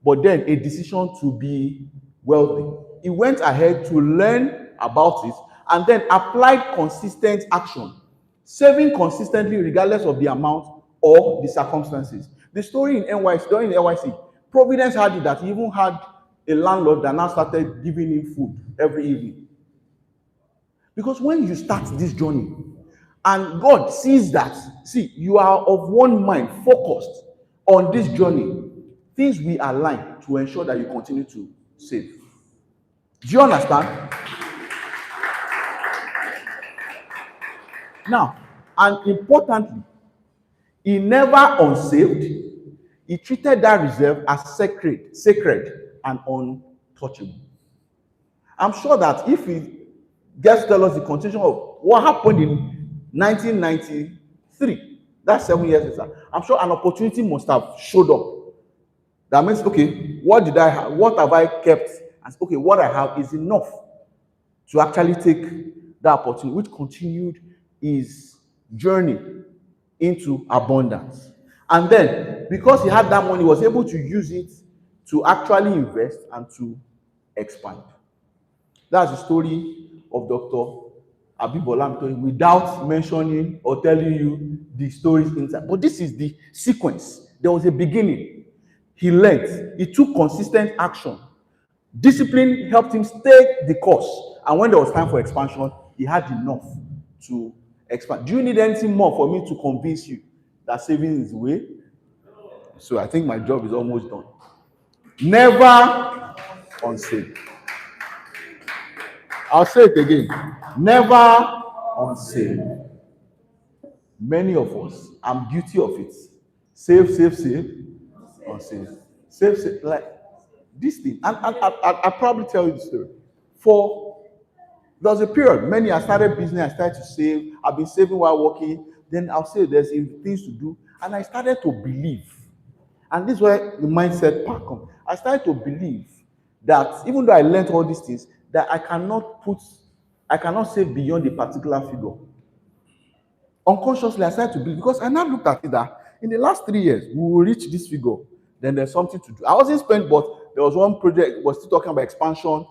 Speaker 4: but then a decision to be wealthy. He went ahead to learn about it and then applied consistent action, saving consistently regardless of the amount or the circumstances. The story in NYC, during the NYC, Providence had it that he even had a landlord that now started giving him food every evening. Because when you start this journey and God sees that, see, you are of one mind, focused on this journey, things will align to ensure that you continue to save. Do you understand? Now, and importantly, he never unsaved. He treated that reserve as sacred and untouchable. I'm sure that if he gets to tell us the continuation of what happened in 1993, that's 7 years later, I'm sure an opportunity must have showed up. That means, okay, what did I have? What have I kept? And okay, what I have is enough to actually take that opportunity, which continued his journey into abundance. And then, because he had that money, he was able to use it to actually invest and to expand. That's the story of Dr. Gbolahan, without mentioning or telling you the stories inside. But this is the sequence. There was a beginning. He learned. He took consistent action. Discipline helped him stay the course. And when there was time for expansion, he had enough to expand. Do you need anything more for me to convince you that saving is the way? So I think my job is almost done. Never unsaved. I'll say it again. Never unsaved. Many of us, I'm guilty of it. Save, unsaved. Save, like this thing. And I'll probably tell you the story. For there was a period, I started business, I started to save, I've been saving while working, then I'll say there's things to do, and I started to believe. And this is where the mindset part comes. I started to believe that even though I learned all these things, that I cannot save beyond a particular figure. Unconsciously, I started to believe, because I now looked at it that in the last 3 years, we will reach this figure, then there's something to do. I wasn't spent, but there was one project, was still talking about expansion.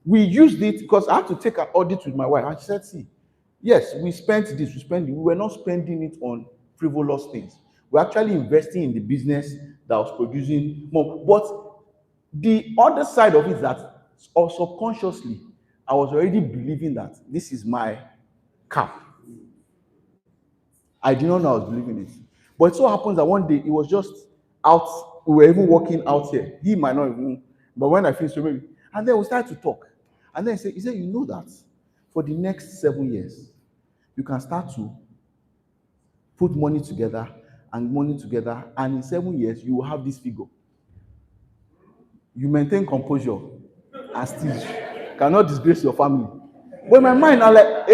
Speaker 4: We used it because I had to take an audit with my wife. And she said, see, yes, we spent this, we were not spending it on frivolous things. We're actually investing in the business that was producing more. But the other side of it is that subconsciously, I was already believing that this is my cap. I did not know I was believing it. But it so happens that one day it was just out, we were even walking out here. He might not even, but when I finished, maybe, and then we started to talk. And then he said, you know that for the next 7 years, you can start to put money together, and in 7 years, you will have this figure. You maintain composure and still cannot disgrace your family. But in my mind, I'm like,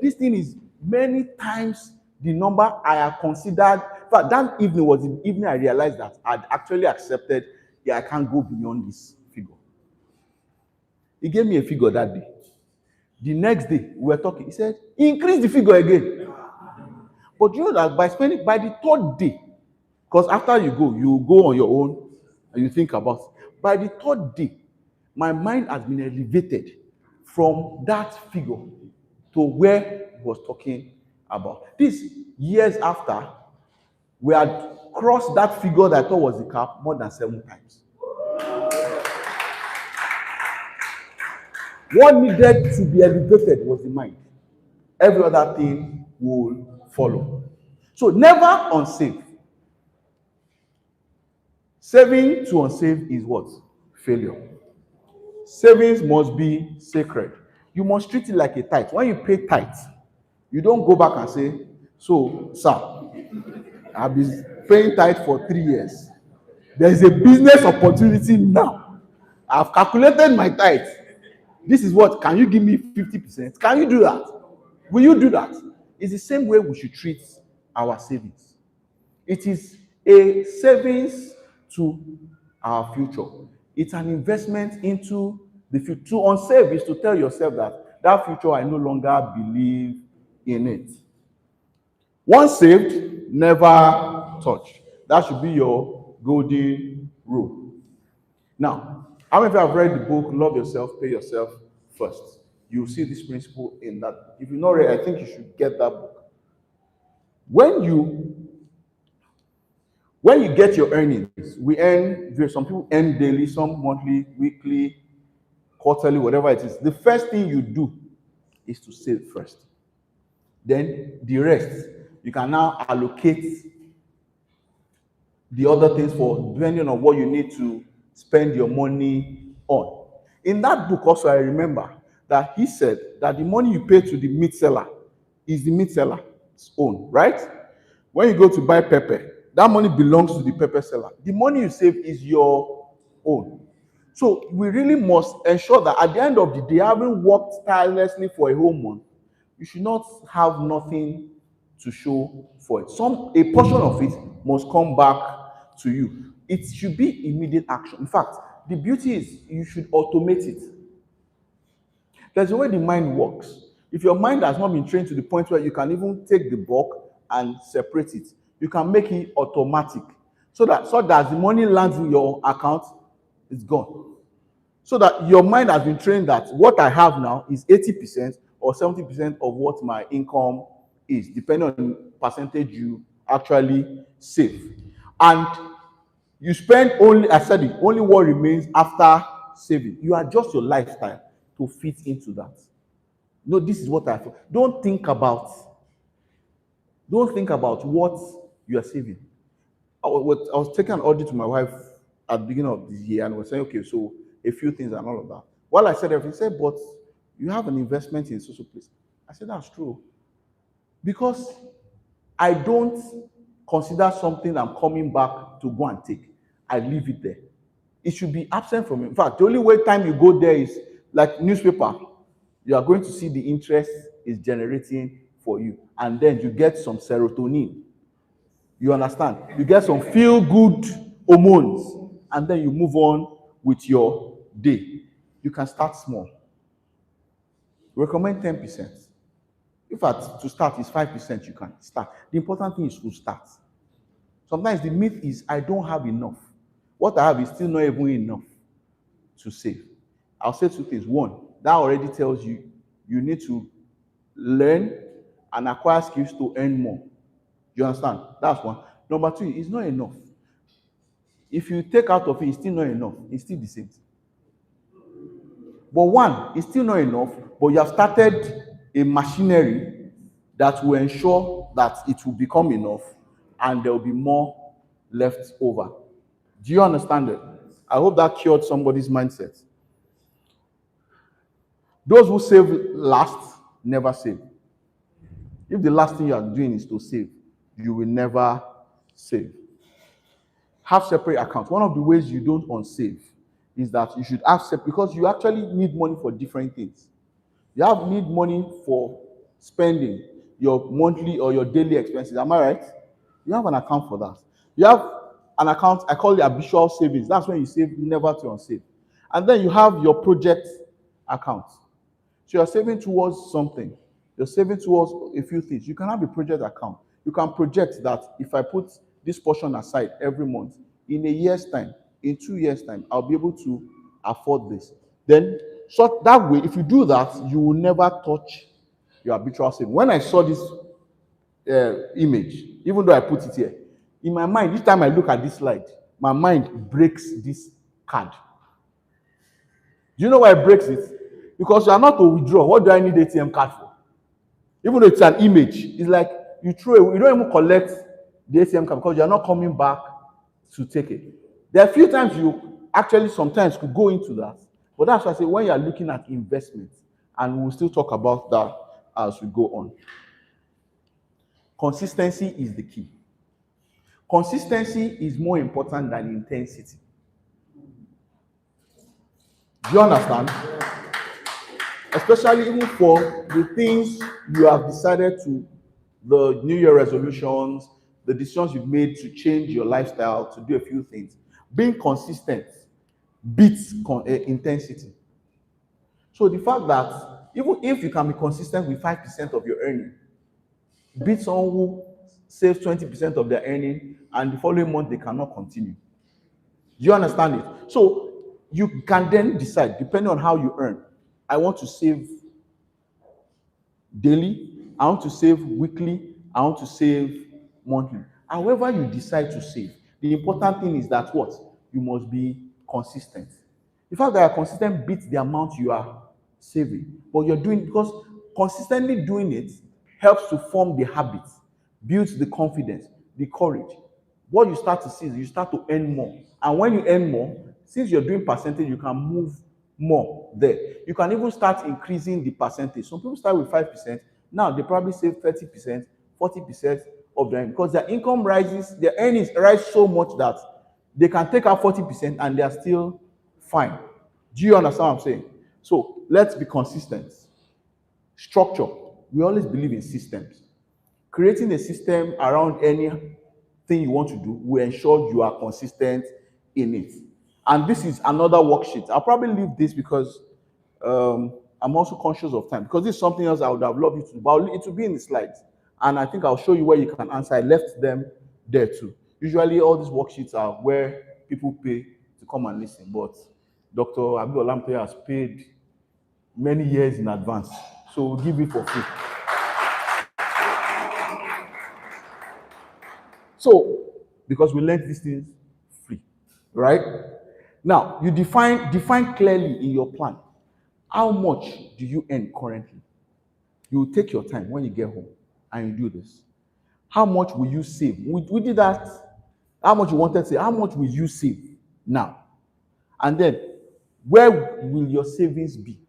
Speaker 4: this thing is many times the number I have considered. In fact, that evening was the evening I realized that I'd actually accepted, I can't go beyond this figure. He gave me a figure that day. The next day, we were talking. He said, increase the figure again. But you know that by the third day, because after you go on your own and you think about it. By the third day, my mind has been elevated from that figure to where he was talking about. This years after, we had crossed that figure that I thought was the cap more than 7 times. What needed to be elevated was the mind. Every other thing will follow. So never unsave. Saving to unsave is what? Failure. Savings must be sacred. You must treat it like a tithe. When you pay tithe, you don't go back and say, so, sir, I've been paying tithe for 3 years. There is a business opportunity now. I've calculated my tithe. This is what, can you give me 50%? Can you do that? Will you do that? It's the same way we should treat our savings. It is a savings to our future. It's an investment into the future. To unsave is to tell yourself that future, I no longer believe in it. Once saved, never touch. That should be your golden rule. Now, how many of you have read the book, Love Yourself, Pay Yourself First? You'll see this principle in that. If you've not read, I think you should get that book. When you get your earnings, some people earn daily, some monthly, weekly, quarterly, whatever it is. The first thing you do is to save first. Then the rest, you can now allocate the other things for, depending on what you need to spend your money on. In that book also, I remember that he said that the money you pay to the meat seller is the meat seller's own, right? When you go to buy pepper, that money belongs to the pepper seller. The money you save is your own. So we really must ensure that at the end of the day, having worked tirelessly for a whole month, you should not have nothing to show for it. A portion of it must come back to you. It should be immediate action. In fact, the beauty is you should automate it. There's a way the mind works. If your mind has not been trained to the point where you can even take the bulk and separate it, you can make it automatic. So that the money lands in your account, it's gone. So that your mind has been trained that what I have now is 80% or 70% of what my income is, depending on the percentage you actually save. And you spend only what remains after saving. You adjust your lifestyle to fit into that. No, this is what I feel. Don't think about what you are saving. I was taking an audit to my wife at the beginning of this year, and we're saying, okay, so a few things and all of that. While I said everything, she said, but you have an investment in social place. I said, that's true. Because I don't consider something I'm coming back to go and take. I leave it there. It should be absent from me. In fact, the only time you go there is like newspaper. You are going to see the interest is generating for you. And then you get some serotonin. You understand? You get some feel-good hormones. And then you move on with your day. You can start small. Recommend 10%. In fact, to start is 5%, you can start. The important thing is to start. Sometimes the myth is, I don't have enough. What I have is still not even enough to save. I'll say 2 things. One, that already tells you need to learn and acquire skills to earn more. You understand? That's one. Number 2, it's not enough. If you take out of it, it's still not enough. It's still the same. But one, it's still not enough, but you have started a machinery that will ensure that it will become enough and there will be more left over. Do you understand it? I hope that cured somebody's mindset. Those who save last never save. If the last thing you are doing is to save, you will never save. Have separate accounts. One of the ways you don't unsave is that you should accept, because you actually need money for different things. You need money for spending your monthly or your daily expenses. Am I right? You have an account for that. You have an account, I call it habitual savings. That's when you save never to unsave. And then you have your project account. So you're saving towards something. You're saving towards a few things. You can have a project account. You can project that if I put this portion aside every month, in a year's time, in 2 years' time, I'll be able to afford this. Then, so that way, if you do that, you will never touch your habitual saving. When I saw this image, even though I put it here, in my mind, each time I look at this slide, my mind breaks this card. Do you know why it breaks it? Because you are not to withdraw. What do I need ATM card for? Even though it's an image, it's like you throw it, you don't even collect the ATM card because you're not coming back to take it. There are a few times you actually sometimes could go into that, but that's why I say when you're looking at investments, and we'll still talk about that as we go on. Consistency is the key. Consistency is more important than intensity. Do you understand? Especially even for the things you have decided to, the New Year resolutions, the decisions you've made to change your lifestyle, to do a few things. Being consistent beats intensity. So the fact that even if you can be consistent with 5% of your earning, beat someone who saves 20% of their earning and the following month they cannot continue. Do you understand it? So you can then decide, depending on how you earn, I want to save daily, I want to save weekly, I want to save monthly. However you decide to save, the important thing is that what? You must be consistent. The fact that you're consistent beats the amount you are saving. But you're doing, because consistently doing it helps to form the habits, builds the confidence, the courage. What you start to see is you start to earn more. And when you earn more, since you're doing percentage, you can move more there. You can even start increasing the percentage. Some people start with 5%. Now they probably save 30%, 40% of them because their income rises, their earnings rise so much that they can take out 40% and they are still fine. Do you understand what I'm saying? So let's be consistent. Structure. We always believe in systems. Creating a system around anything you want to do will ensure you are consistent in it. And this is another worksheet. I'll probably leave this because I'm also conscious of time, because this is something else I would have loved you to do, but it will be in the slides. And I think I'll show you where you can answer. I left them there too. Usually all these worksheets are where people pay to come and listen, but Dr. Adebayo has paid many years in advance, so we'll give it for free. So, because we learned these things free, right? Now, you define clearly in your plan, how much do you earn currently? You take your time when you get home and you do this. How much will you save? We did that. How much you wanted to say, how much will you save now? And then, where will your savings be?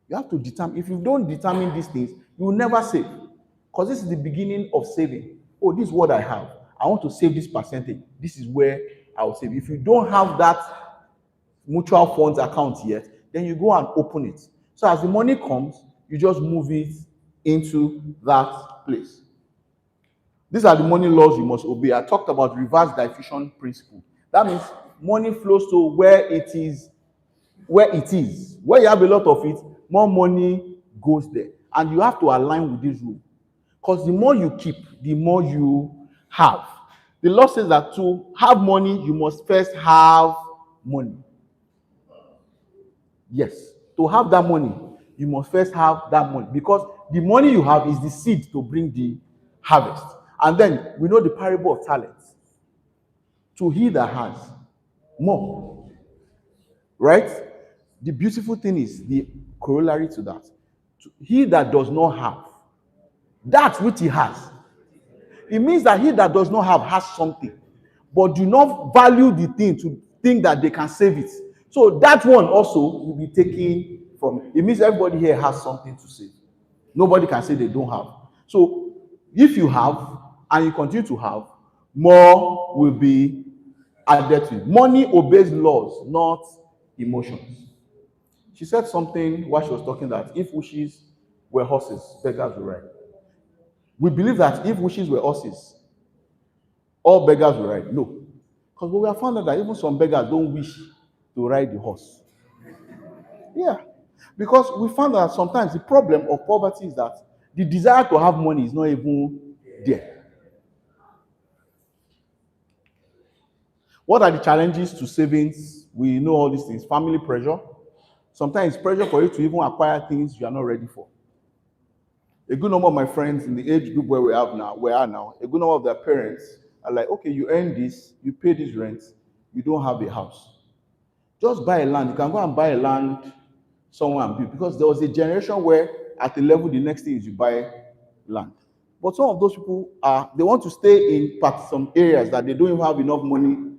Speaker 4: You have to determine. If you don't determine these things, you will never save. Because this is the beginning of saving. Oh, this is what I have. I want to save this percentage. This is where I will save. If you don't have that mutual funds account yet, then you go and open it. So as the money comes, you just move it into that place. These are the money laws you must obey. I talked about reverse diffusion principle. That means money flows to where it is. Where you have a lot of it, more money goes there. And you have to align with this rule. Because the more you keep, the more you have. The law says that to have money, you must first have money. Yes. To have that money, you must first have that money. Because the money you have is the seed to bring the harvest. And then we know the parable of talents. To he that has more. Right? The beautiful thing is the corollary to that. He that does not have, that which he has. It means that he that does not have has something, but do not value the thing to think that they can save it. So that one also will be taken from. It means everybody here has something to save. Nobody can say they don't have. So if you have and you continue to have, more will be added to it. Money obeys laws, not emotions. She said something while she was talking that if wishes were horses, beggars would ride. We believe that if wishes were horses, all beggars will ride. No. Because we have found out that even some beggars don't wish to ride the horse. Yeah. Because we found that sometimes the problem of poverty is that the desire to have money is not even there. What are the challenges to savings? We know all these things. Family pressure. Sometimes pressure for you to even acquire things you are not ready for. A good number of my friends in the age group where we are now, a good number of their parents are like, okay, you earn this, you pay this rent, you don't have a house. Just buy a land. You can go and buy a land somewhere and build. Because there was a generation where at a level, the next thing is you buy land. But some of those people they want to stay in some areas that they don't even have enough money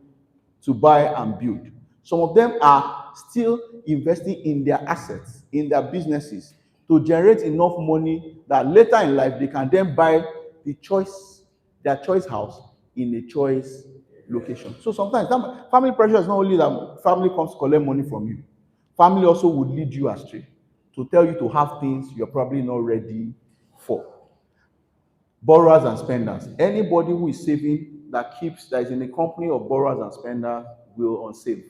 Speaker 4: to buy and build. Some of them are still investing in their assets, in their businesses, to generate enough money that later in life they can then buy their choice house in a choice location. So sometimes family pressure is not only that family comes to collect money from you, family also would lead you astray to tell you to have things you're probably not ready for. Borrowers and spenders. Anybody who is saving that is in a company of borrowers and spenders will unsave.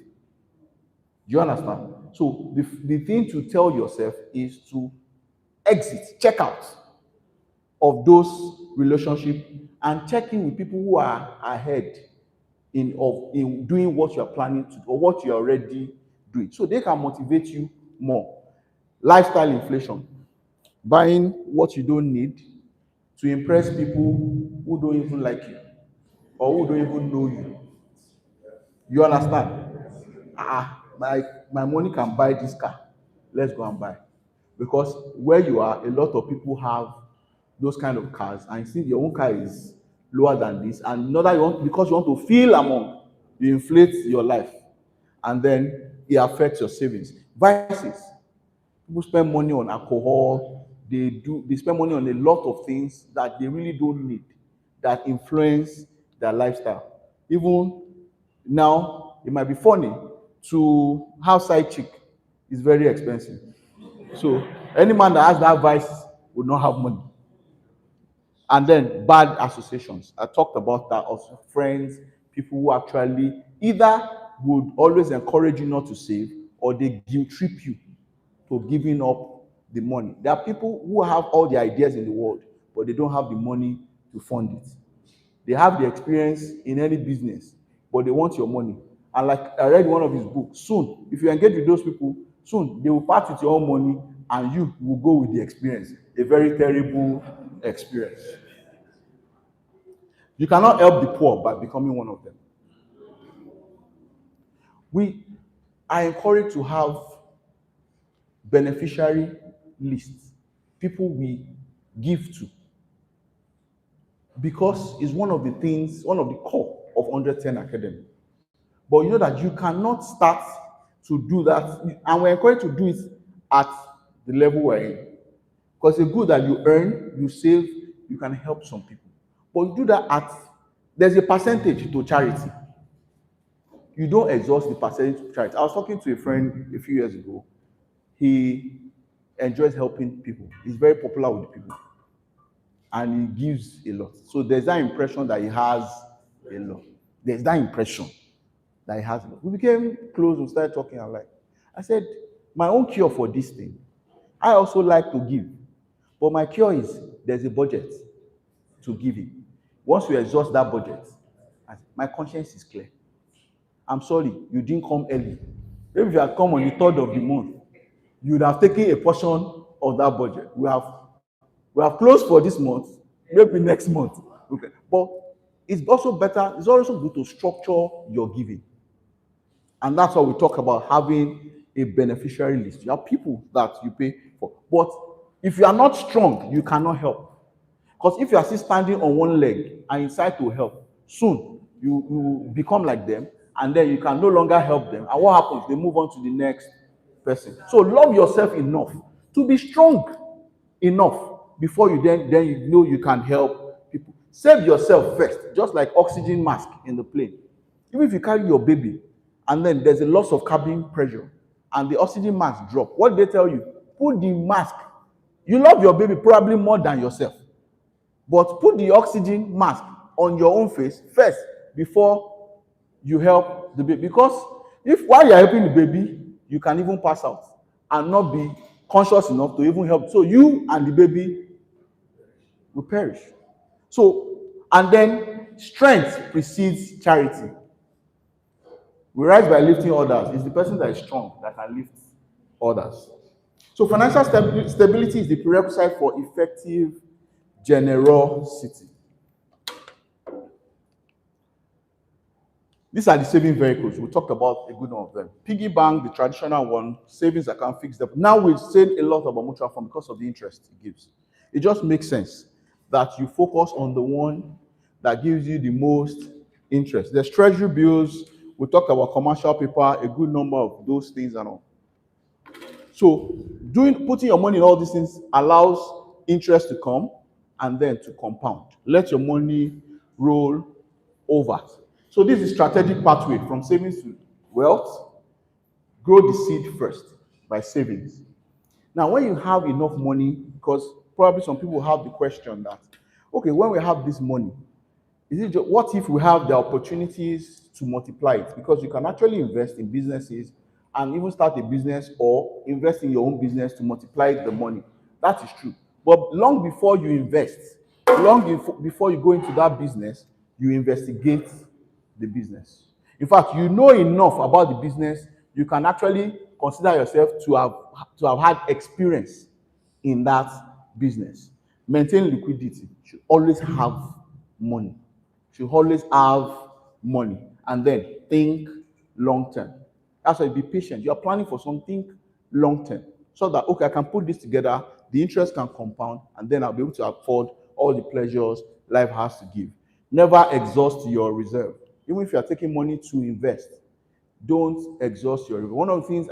Speaker 4: Do you understand? So the thing to tell yourself is to check out of those relationships and check in with people who are ahead in doing what you are planning to do or what you are already doing. So they can motivate you more. Lifestyle inflation. Buying what you don't need to impress people who don't even like you or who don't even know you. You understand? My money can buy this car. Let's go and buy. Because where you are, a lot of people have those kind of cars, and you see your own car is lower than this, and another because you want to feel among, you inflate your life, and then it affects your savings. Vices. People spend money on alcohol, they spend money on a lot of things that they really don't need, that influence their lifestyle. Even now, it might be funny to have side chick is very expensive. So any man that has that vice will not have money. And then bad associations. I talked about that also. Friends, people who actually either would always encourage you not to save or they guilt trip you to giving up the money. There are people who have all the ideas in the world, but they don't have the money to fund it. They have the experience in any business, but they want your money. And like I read one of his books, soon, if you engage with those people, soon they will part with your own money and you will go with the experience. A very terrible experience. You cannot help the poor by becoming one of them. We are encouraged to have beneficiary lists, people we give to, because it's one of the core of 110 Academy. But you know that you cannot start to do that, and we're encouraged to do it at the level we're in. Because it's good that you earn, you save, you can help some people. But you do that there's a percentage to charity. You don't exhaust the percentage to charity. I was talking to a friend a few years ago. He enjoys helping people. He's very popular with the people. And he gives a lot. So there's that impression that he has a lot. There's that impression that he has a lot. We became close, we started talking, I said, my own cure for this thing, I also like to give. But my cure is there's a budget to give it. Once you exhaust that budget, my conscience is clear. I'm sorry, you didn't come early. Maybe if you had come on the 3rd of the month, you would have taken a portion of that budget. We have closed for this month, maybe next month. Okay. But it's also good to structure your giving. And that's why we talk about having a beneficiary list. You have people that you pay for. But if you are not strong, you cannot help. Because if you are still standing on one leg and you decide to help, soon you become like them, and then you can no longer help them. And what happens? They move on to the next person. So love yourself enough to be strong enough before you then you know you can help people. Save yourself first, just like oxygen mask in the plane. Even if you carry your baby and then there's a loss of cabin pressure, and the oxygen mask drop, what did they tell you? Put the mask. You love your baby probably more than yourself, but put the oxygen mask on your own face first before you help the baby. Because if while you're helping the baby, you can even pass out and not be conscious enough to even help. So you and the baby will perish. So, and then strength precedes charity. We rise by lifting others. It's the person that is strong that can lift others. So financial stability is the prerequisite for effective generosity. These are the saving vehicles. We talked about a good one of them. Piggy bank, the traditional one, savings account, fixed deposit. Now we've said a lot about mutual fund because of the interest it gives. It just makes sense that you focus on the one that gives you the most interest. There's treasury bills. We talked about commercial paper, a good number of those things and all. So putting your money in all these things allows interest to come and then to compound. Let your money roll over. So this is strategic pathway from savings to wealth. Grow the seed first by savings. Now, when you have enough money, because probably some people have the question that, okay, when we have this money, what if we have the opportunities to multiply it? Because you can actually invest in businesses and even start a business or invest in your own business to multiply the money. That is true. But long before you invest, before you go into that business, you investigate the business. In fact, you know enough about the business, you can actually consider yourself to have had experience in that business. Maintain liquidity. Should always have money. Should always have money. And then think long term. That's why be patient. You are planning for something long term. So that, okay, I can put this together, the interest can compound, and then I'll be able to afford all the pleasures life has to give. Never exhaust your reserve. Even if you are taking money to invest, don't exhaust your reserve. One of the things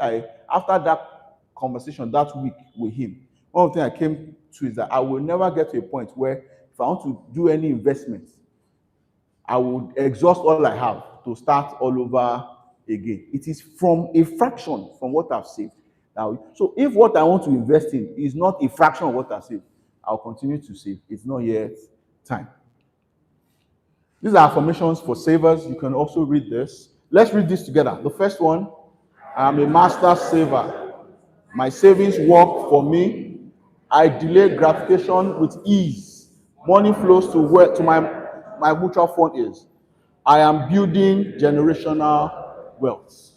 Speaker 4: after that conversation that week with him, one of the things I came to is that I will never get to a point where if I want to do any investment, I would exhaust all I have to start all over again. It is from a fraction from what I've saved. Now, so if what I want to invest in is not a fraction of what I've saved, I'll continue to save. It's not yet time. These are affirmations for savers. You can also read this. Let's read this together. The first one, I am a master saver. My savings work for me. I delay gratification with ease. Money flows to where to my mutual fund is. I am building generational wealth.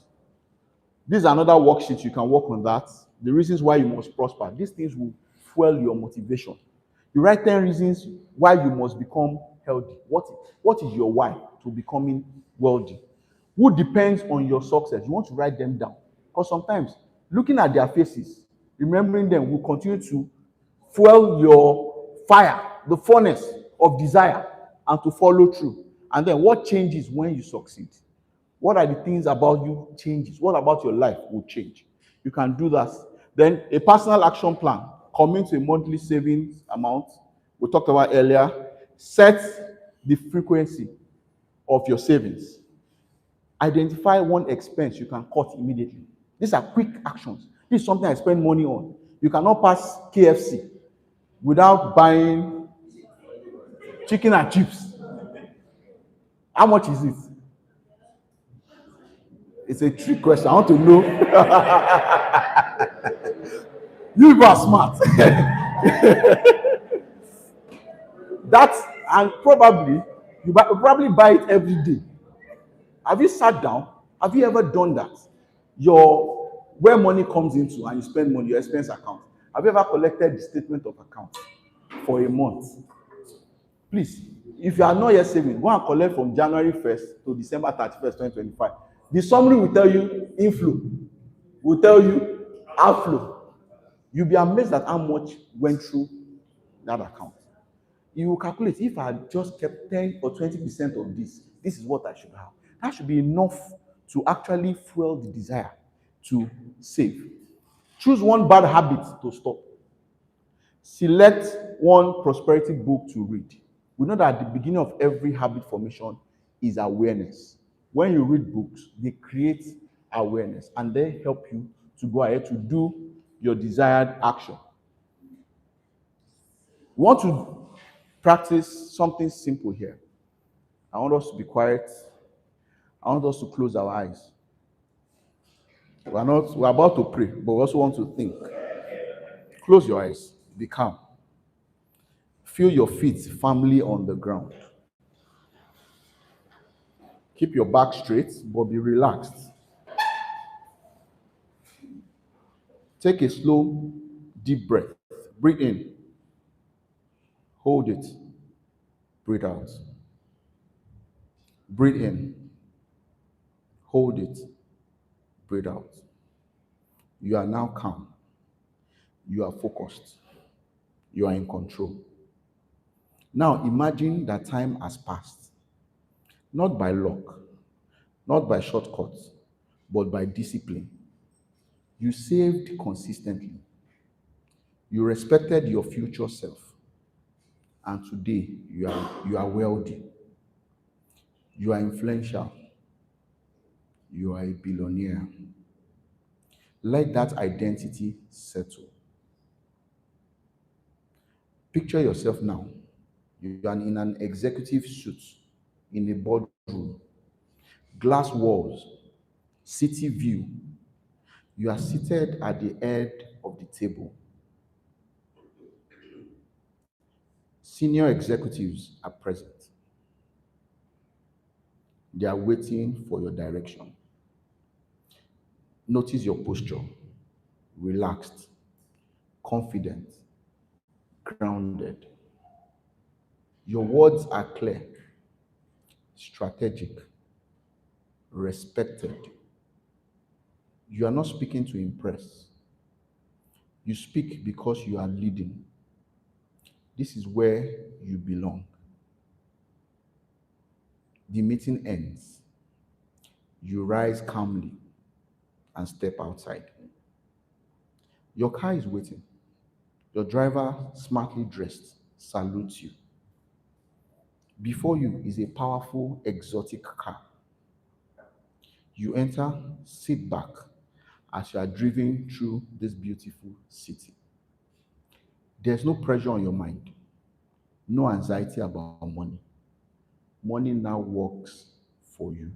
Speaker 4: This is another worksheet. You can work on that. The reasons why you must prosper. These things will fuel your motivation. You write 10 reasons why you must become healthy. What is your why to becoming wealthy? Who depends on your success? You want to write them down. Because sometimes looking at their faces, remembering them will continue to fuel your fire, the furnace of desire, and to follow through. And then what changes when you succeed? What are the things about you changes? What about your life will change? You can do that. Then a personal action plan. Commit to a monthly savings amount. We talked about earlier. Set the frequency of your savings. Identify one expense you can cut immediately. These are quick actions. This is something I spend money on. You cannot pass KFC without buying chicken and chips. How much is it? It's a trick question. I want to know. You are smart. That's and probably you probably buy it every day. Have you sat down? Have you ever done that? Your where money comes into and you spend money, your expense account. Have you ever collected the statement of account for a month? Please, if you are not yet saving, go and collect from January 1st to December 31st, 2025. The summary will tell you inflow, will tell you outflow. You'll be amazed at how much went through that account. You will calculate if I just kept 10 or 20% of this is what I should have. That should be enough to actually fuel the desire to save. Choose one bad habit to stop. Select one prosperity book to read. We know that at the beginning of every habit formation is awareness. When you read books, they create awareness and they help you to go ahead to do your desired action. We want to practice something simple here. I want us to be quiet. I want us to close our eyes. We're about to pray, but we also want to think. Close your eyes. Be calm. Feel your feet firmly on the ground. Keep your back straight, but be relaxed. Take a slow, deep breath. Breathe in. Hold it. Breathe out. Breathe in. Hold it. Breathe out. You are now calm. You are focused. You are in control. Now imagine that time has passed. Not by luck, not by shortcuts, but by discipline. You saved consistently. You respected your future self. And today you are wealthy. You are influential. You are a billionaire. Let that identity settle. Picture yourself now. You are in an executive suit in a boardroom, glass walls, city view. You are seated at the head of the table. Senior executives are present. They are waiting for your direction. Notice your posture, relaxed, confident, grounded. Your words are clear, strategic, respected. You are not speaking to impress. You speak because you are leading. This is where you belong. The meeting ends. You rise calmly and step outside. Your car is waiting. Your driver, smartly dressed, salutes you. Before you is a powerful, exotic car. You enter, sit back as you are driven through this beautiful city. There's no pressure on your mind, no anxiety about money. Money now works for you.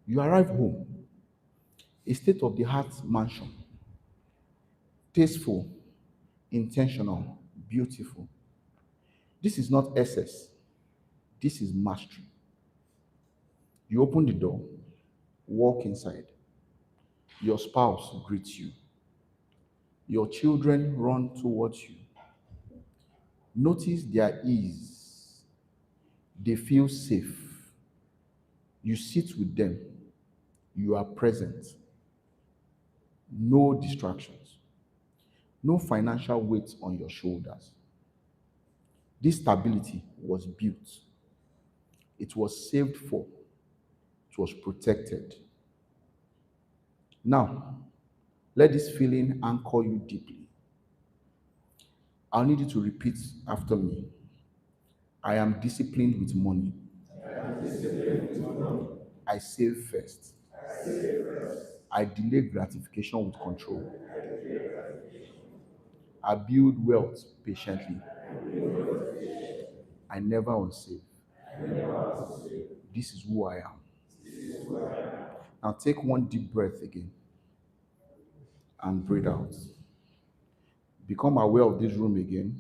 Speaker 4: You arrive home, a state of the art mansion, tasteful, intentional, beautiful. This is not excess, this is mastery. You open the door, walk inside. Your spouse greets you. Your children run towards you. Notice their ease. They feel safe. You sit with them. You are present. No distractions. No financial weight on your shoulders. This stability was built. It was saved for. It was protected. Now, let this feeling anchor you deeply. I'll need you to repeat after me. I am disciplined with money. I save first. I delay gratification with control. I build wealth patiently. I never unsave. This is who I am. Now take one deep breath again and breathe out. Become aware of this room again.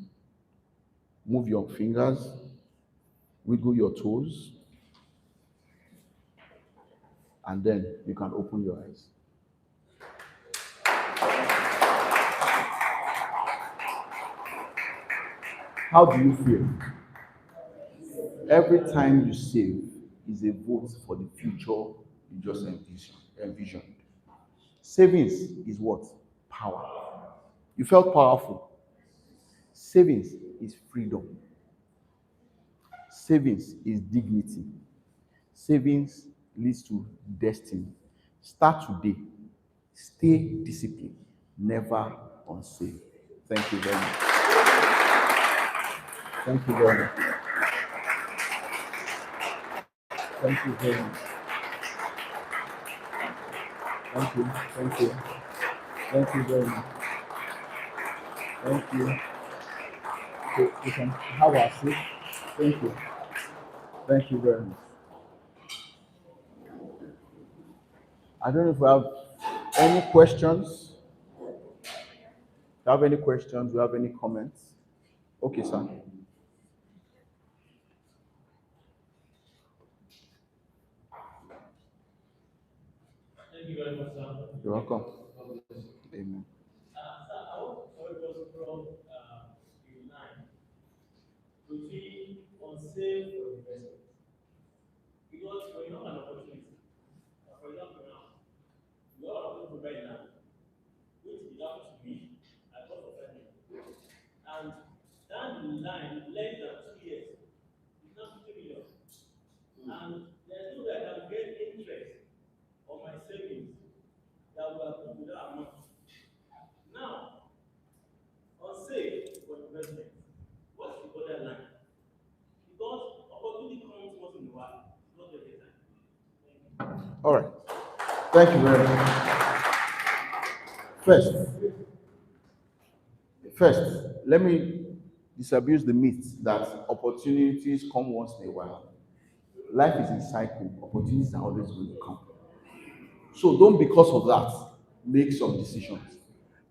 Speaker 4: Move your fingers, wiggle your toes, and then you can open your eyes. How do you feel? Every time you save is a vote for the future you just envisioned. Savings is what? Power. You felt powerful. Savings is freedom. Savings is dignity. Savings leads to destiny. Start today. Stay disciplined. Never unsaved. Thank you very much. Thank you very much. Thank you very much. Thank you. Thank you. Thank you very much. Thank you. So we can have our seat. Thank you. Thank you very much. I don't know if we have any questions. Do you have any questions? Do you have any comments? Okay, sir.
Speaker 5: Thank you very much, sir.
Speaker 4: You're welcome.
Speaker 5: God bless you.
Speaker 4: Amen.
Speaker 5: Sir, I want to talk us from the line between unsafe for investment. Because when you have an opportunity, for example, now, you are going to buy land, which belongs to me, I bought for family. And that line, less than 2 years, is now 50 million. And there's no way I can get interest on my savings that will have put with that amount. Now, unsafe for investment. What's the borderline? Because opportunity comes once in a while, not every time. Thank you.
Speaker 4: All right. Thank you very much. First, first, let me disabuse the myth that opportunities come once in a while. Life is a cycle. Opportunities are always going to come. So don't, because of that, make some decisions.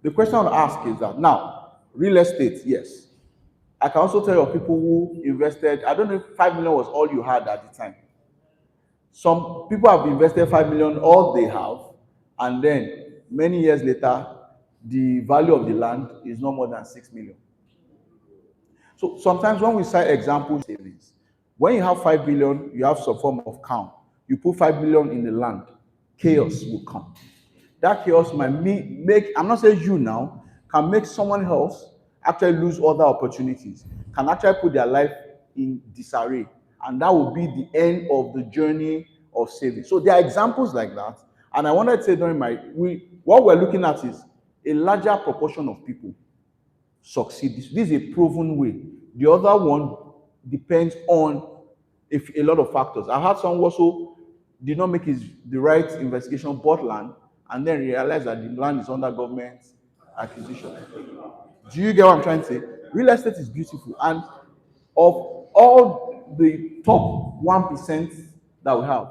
Speaker 4: The question I want to ask is that now, real estate, yes. I can also tell you of people who invested, I don't know if 5 million was all you had at the time. Some people have invested 5 million, all they have, and then many years later, the value of the land is no more than 6 million. So sometimes when we cite examples, savings, when you have 5 billion, you have some form of count. You put 5 billion in the land, chaos will come. That chaos might make, I'm not saying you now, can make someone else actually lose other opportunities, can actually put their life in disarray. And that will be the end of the journey of saving. So there are examples like that. And I wanted to say during what we're looking at is a larger proportion of people succeed. This is a proven way. The other one depends on if a lot of factors. I had someone also did not make the right investigation, bought land, and then realized that the land is under government acquisition. Do you get what I'm trying to say? Real estate is beautiful, and of all the top 1% that we have,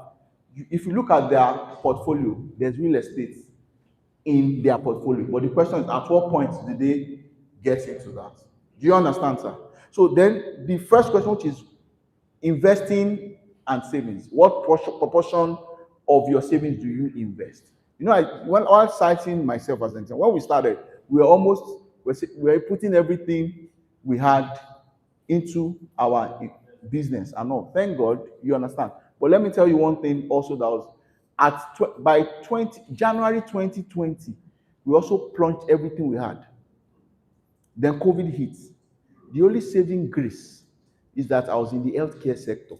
Speaker 4: if you look at their portfolio, there's real estate in their portfolio. But the question is, at what point did they get into that? Do you understand, sir? So then the first question, which is investing and savings. What proportion of your savings do you invest? You know, when I was citing myself as an example, when we started, we were putting everything we had into our business and all. Thank God, you understand. But let me tell you one thing also that was by January 2020, we also plunged everything we had. Then COVID hit. The only saving grace is that I was in the healthcare sector.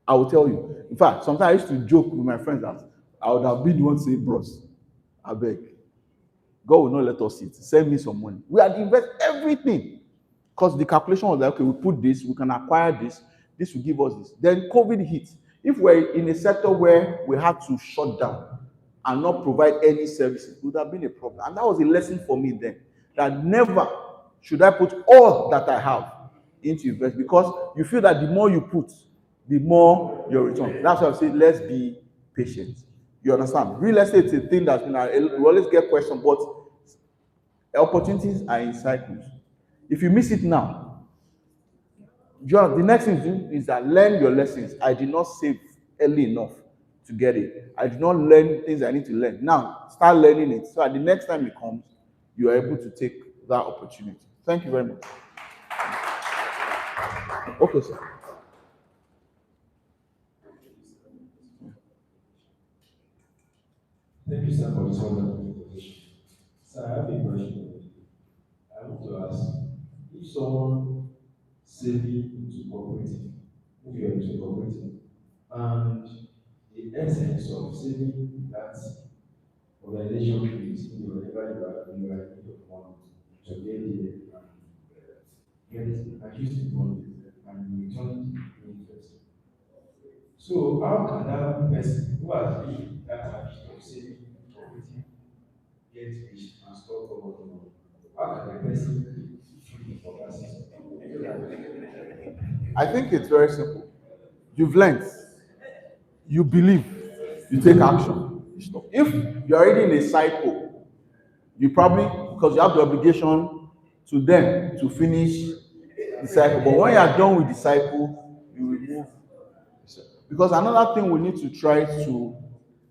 Speaker 4: I will tell you. In fact, sometimes I used to joke with my friends that I would have been the one to say, bros, I beg. God will not let us sit. Send me some money. We had invest everything. Because the calculation was like, okay, we put this, we can acquire this will give us this. Then COVID hit. If we're in a sector where we had to shut down and not provide any services, it would have been a problem. And that was a lesson for me then, that never should I put all that I have into invest, because you feel that the more you put, the more your return. That's why I say, let's be patient. You understand? Real estate is a thing that's been, we always get questions, but opportunities are in cycles. If you miss it now, the next thing to do is that learn your lessons. I did not save early enough to get it. I did not learn things I need to learn. Now, start learning it so that the next time it comes, you are able to take that opportunity. Thank you very much. Okay, sir.
Speaker 6: Thank you, sir, for this wonderful presentation. Sir, I have a question. I want to ask, if someone saving into cooperative, if you are into a cooperative, and the essence of saving that organization is whenever you are in need of money to get there and get use the money and return the interest. So how can that person who has been that habit of saving cooperative get rich and stop government? How can the person be free from that system?
Speaker 4: I think it's very simple. You've learned, you believe, you take action. You stop. If you're already in a cycle, you probably, because you have the obligation to them to finish the cycle. But when you are done with the cycle, you remove. Because another thing we need to try to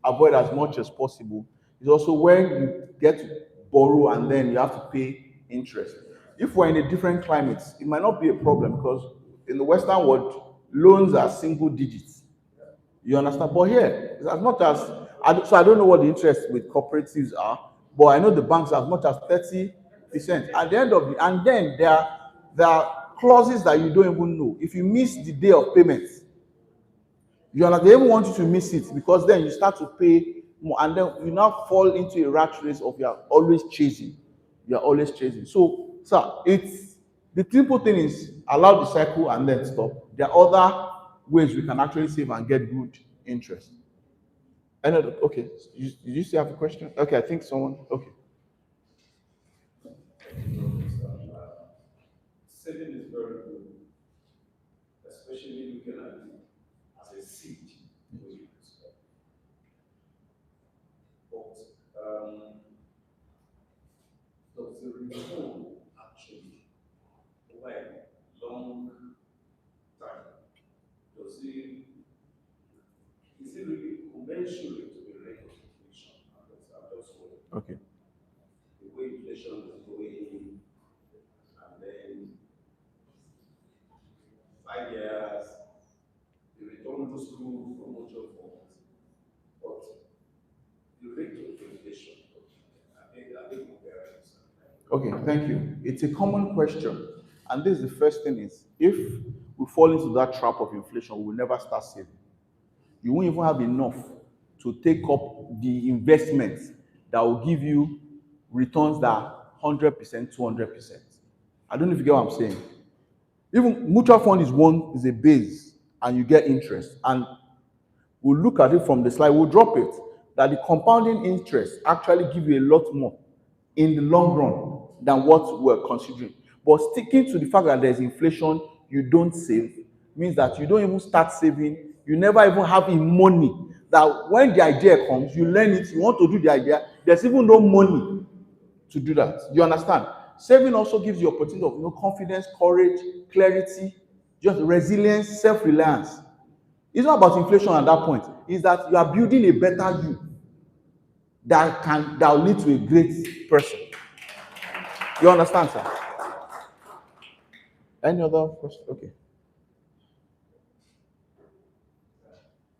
Speaker 4: avoid as much as possible is also when you get to borrow and then you have to pay interest. If we're in a different climate, it might not be a problem because in the Western world, loans are single digits. You understand? But here, it's as much as so I don't know what the interest with cooperatives are, but I know the banks are as much as 30%. At the end of the, and then there are clauses that you don't even know. If you miss the day of payment, you understand? They even want you to miss it because then you start to pay more, and then you now fall into a rat race of you are always chasing. You are always chasing. So, sir, it's the simple thing is allow the cycle and then stop. There are other ways we can actually save and get good interest. I know. Okay, you still have a question? Okay, I think someone. Okay.
Speaker 6: Saving is very good, especially looking at it as a seed. But does the return actually, over a long time, does it, is it really commensurate to the rate of inflation? I'm just wondering.
Speaker 4: Okay.
Speaker 6: The way inflation is going, and then 5 years, the return looks good for mutual funds, but the rate of inflation, I think comparing.
Speaker 4: Okay, thank you. It's a common question. And this is the first thing is if we fall into that trap of inflation, we will never start saving. You won't even have enough to take up the investments that will give you returns that are 100%, 200%. I don't know if you get what I'm saying. Even mutual fund is a base, and you get interest. And we'll look at it from the slide, we'll drop it, that the compounding interest actually give you a lot more in the long run than what we're considering. But sticking to the fact that there's inflation, you don't save, means that you don't even start saving, you never even have the money. That when the idea comes, you learn it, you want to do the idea, there's even no money to do that. You understand? Saving also gives you opportunity of confidence, courage, clarity, just resilience, self-reliance. It's not about inflation at that point. It's that you are building a better you that will lead to a great person. You understand, sir? Any other question? Okay.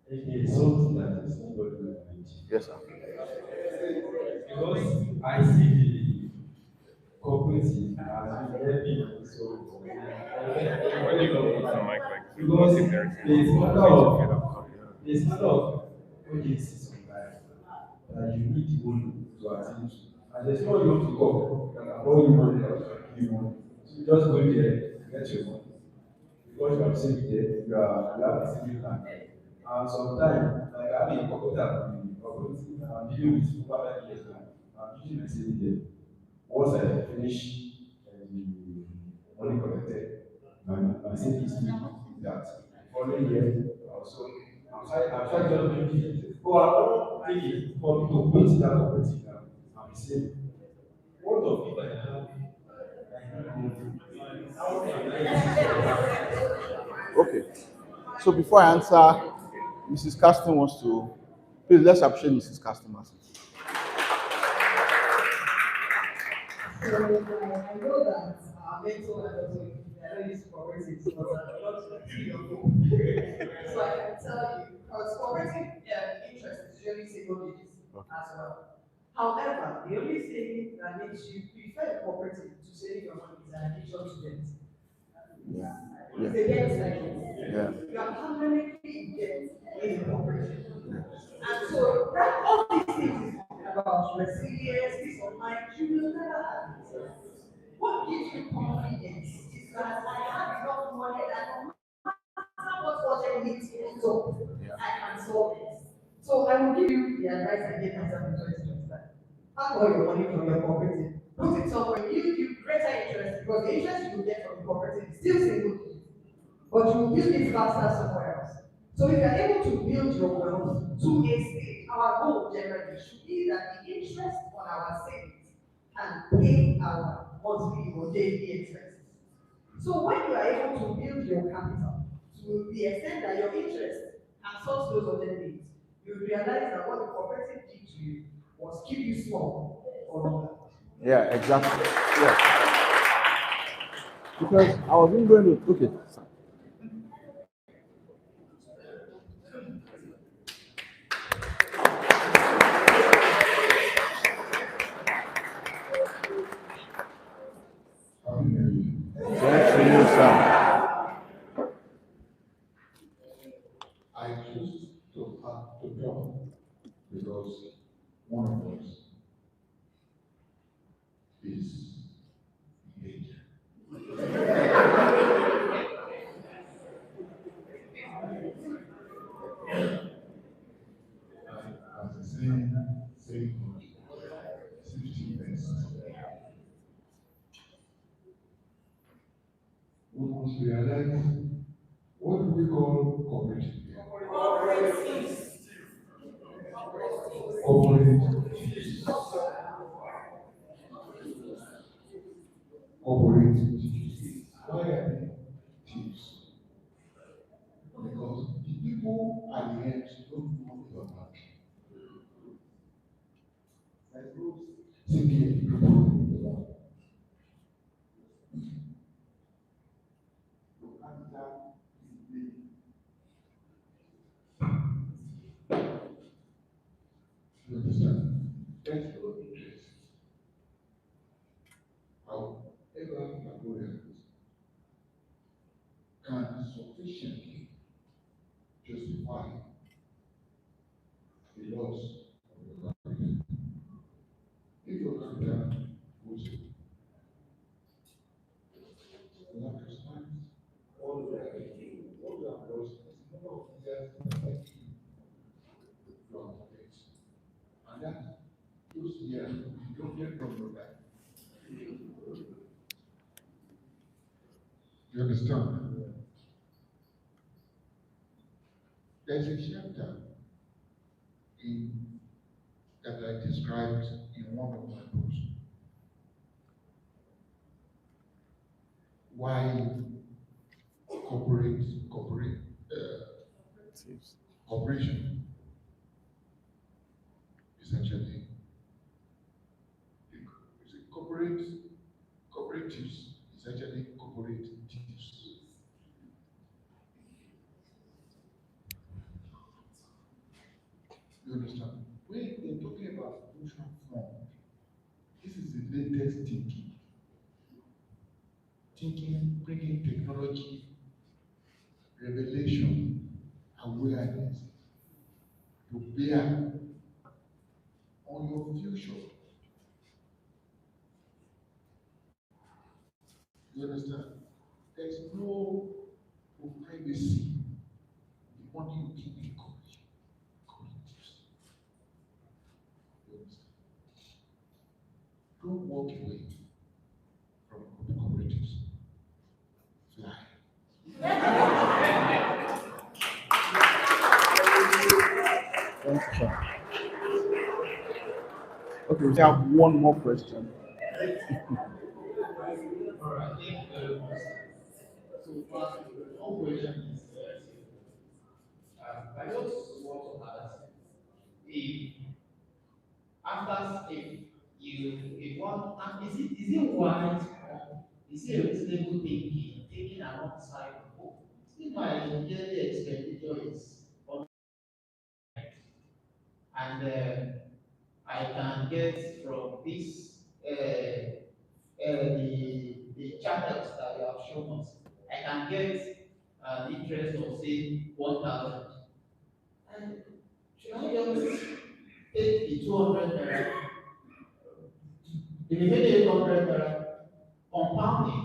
Speaker 6: It is something that is not very good.
Speaker 4: Yes, sir.
Speaker 6: Because I see the cooperative as being helping so
Speaker 7: When you put the mic like
Speaker 6: because
Speaker 7: if there is
Speaker 6: there's
Speaker 7: any
Speaker 6: a matter of agencies sometimes that you need money to attend to. And there's no way to go that can borrow you money that will give you money. So you just go there, get your money. Because you have saved there, you have a saving plan. And sometimes, like I have a computer, I'm dealing with over 5 years now. I'm using my saving there. Once I finish the money collected, my savings still that. The following year, also, I'm trying to do it. Oh, I don't make it for me to put that cooperative now. I'm saving. What of if I have
Speaker 4: Okay. So before I answer, Mrs. Caston wants to. Please let's appreciate Mrs. Caston.
Speaker 8: So I know that our mentor and also I know it's cooperative, but I'm not to your home. So I can tell you, because cooperative interest is usually single digits as well. However, the only thing that makes you prefer cooperative to saving your money is an addiction to debt.
Speaker 4: Yeah.
Speaker 8: It's a debt cycle.
Speaker 4: Yeah.
Speaker 8: You are permanently in debt in a corporation. And so that all these things is about resilience, peace of mind, you will never have it. What gives you confidence is that I have enough money that no matter what budget needs to up, I can solve it. So I will give you the advice I gave myself in 2025. Park all your money from your cooperative. Put it somewhere, give you greater interest because the interest you will get from the cooperative is still single digit, but you will build it faster somewhere else. So if you are able to build your wealth to a state, our goal generally should be that the interest on our savings can pay our monthly or daily expenses. So when you are able to build your capital to the extent that your interest can solve those other needs, you realize that what the cooperative did to you was keep you small for longer.
Speaker 4: Yeah, exactly. Yeah. Because I was even going to, okay. Thank you, sir.
Speaker 6: I choose to have to come because one of us is in danger. As the saying goes, safety best. We must realize what do we call cooperative here? Corporate thieves. Corporate thieves. Why are they thieves? Because the people at the end don't know about bank. Simply the people in the one. Your capital is big. You understand? There's no interest. However, Napoleon can sufficiently justify the loss of your capital. If your capital goes to lack of funds, all you are getting, what you have lost is a number of years that you are forget. And that those years you don't get from your life. You understand? There's a chapter in that I described in one of my books. Why corporate corporation is actually corporate cooperatives is actually corporate thieves. You understand? When they're talking about social fund, this is the latest thinking, bringing technology, revelation, awareness to bear on your future. You understand? There's no privacy. The money you keep in collectives. You understand? Don't walk away from cooperatives. Fly.
Speaker 4: Thank you, sir. Okay, we have one more question.
Speaker 9: All right, thank you very much. So, one question is, I just want to ask if if if one is it wise or is it a reasonable thinking taking alongside the book? If my yearly expenditure is on and I can get from this the channels that you have shown us, I can get an interest of say 1,000. And should I just take the 200 naira, the remaining 800 naira, compound it,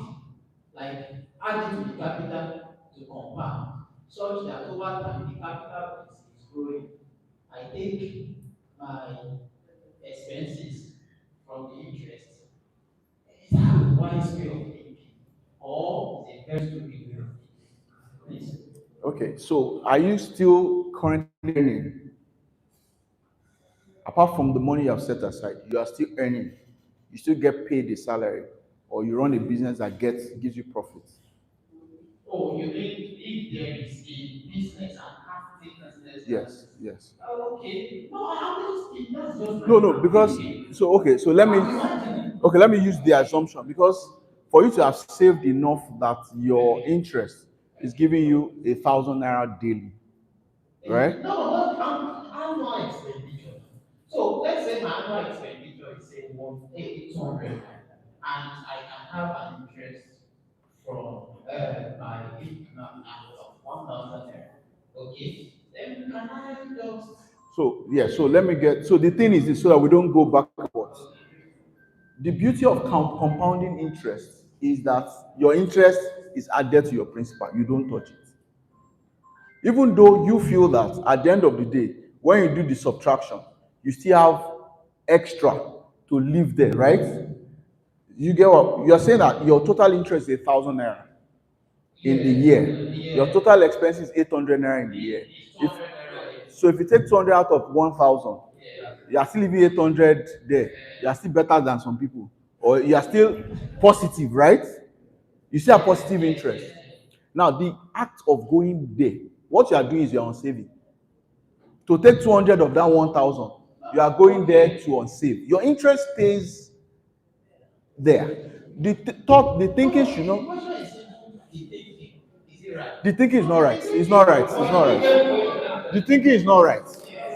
Speaker 9: like add it to the capital to compound, such that over time the capital is growing. I take my expenses from the interest. Is that a wise way of thinking, or is it a very stupid way of thinking? Please.
Speaker 4: Okay, so are you still currently earning? Apart from the money you have set aside, you are still earning. You still get paid a salary, or you run a business that gives you profits.
Speaker 9: Oh, you mean if there is a business, an active business?
Speaker 4: Yes, yes.
Speaker 9: Oh, okay. No, I'm just that's just
Speaker 4: No, no, because so okay, so let me use the assumption because for you to have saved enough that your interest is giving you 1,000 naira daily, right?
Speaker 9: No, but annual expenditure. So let's say my annual expenditure is say 800, and I can have an interest from my of 1,000 naira. Okay, then can I just
Speaker 4: So yeah, so let me get so the thing is this, so that we don't go backwards. The beauty of compounding interest is that your interest is added to your principal. You don't touch it. Even though you feel that at the end of the day, when you do the subtraction, you still have extra to live there, right? You get what you're saying, that your total interest is 1,000 naira in the year. Your total expense is 800 naira in the year. If you take 200 out of 1,000, you are still leaving 800 there. You are still better than some people, or you are still positive, right? You still have positive interest. Now, the act of going there, what you are doing is you are on saving. To take 200 of that 1,000, you are going there to unsave. Your interest stays there. The thinking should not. The thinking is not right. It's not right. It's not right. The thinking is not right.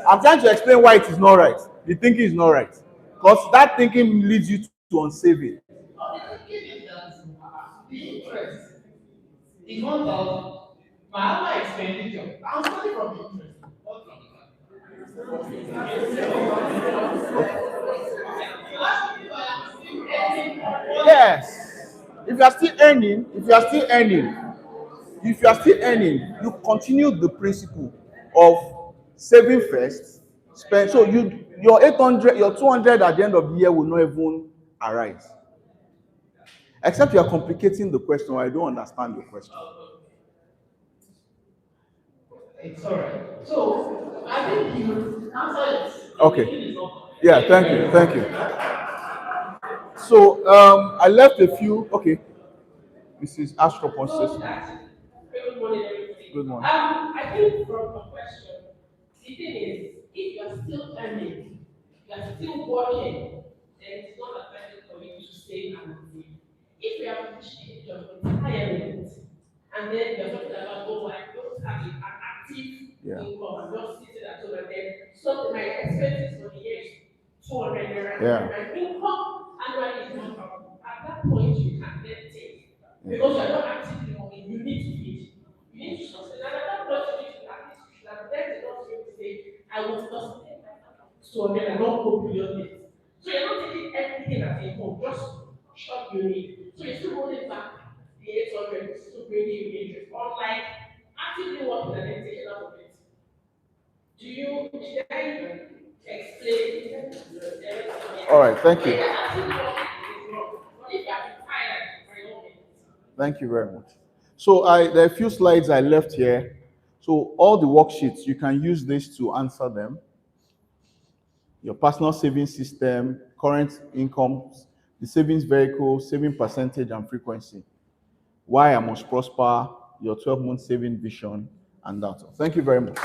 Speaker 4: I'm trying to explain why it is not right. The thinking is not right. Because that thinking leads you to unsaving.
Speaker 9: the interest is 1,000. My annual expenditure, I'm starting from the interest, not from the
Speaker 4: Yes. If you are still earning, you continue the principle of saving first, spend. So your 800, your 200 at the end of the year will not even arise. Except you are complicating the question, or I don't understand your question.
Speaker 9: It's all right. So I think you answered it.
Speaker 4: Okay. Yeah, thank you. So I left a few. Okay, Mrs. Astrop wants to say something.
Speaker 2: Good morning, everybody.
Speaker 4: Good morning.
Speaker 2: I think from the question, the thing is, if you are still earning, you are still working, then it's not advisable for you to save and save. If you have reached the age of retirement, and then you're talking about, oh, I don't have an active income, I'm just sitting at home, and then so my expenses for the year is 200 naira, and my income annually is 1,000. At that point, you can then take, because you're not actively working, you need to eat. You need to sustain. And at that point, you need to at least you should have left enough to say, I will sustain myself 200 and not go beyond it. So you're not taking everything as a home, just short you need. So you're still holding back the 800, which is still bringing you interest. Unlike actively working and then taking out of it. Did I explain?
Speaker 4: All right, thank you. Thank you very much. So there are a few slides I left here. So all the worksheets, you can use this to answer them. Your personal savings system, current incomes, the savings vehicle, saving percentage and frequency. Why I must prosper, your 12-month saving vision, and that. Thank you very much.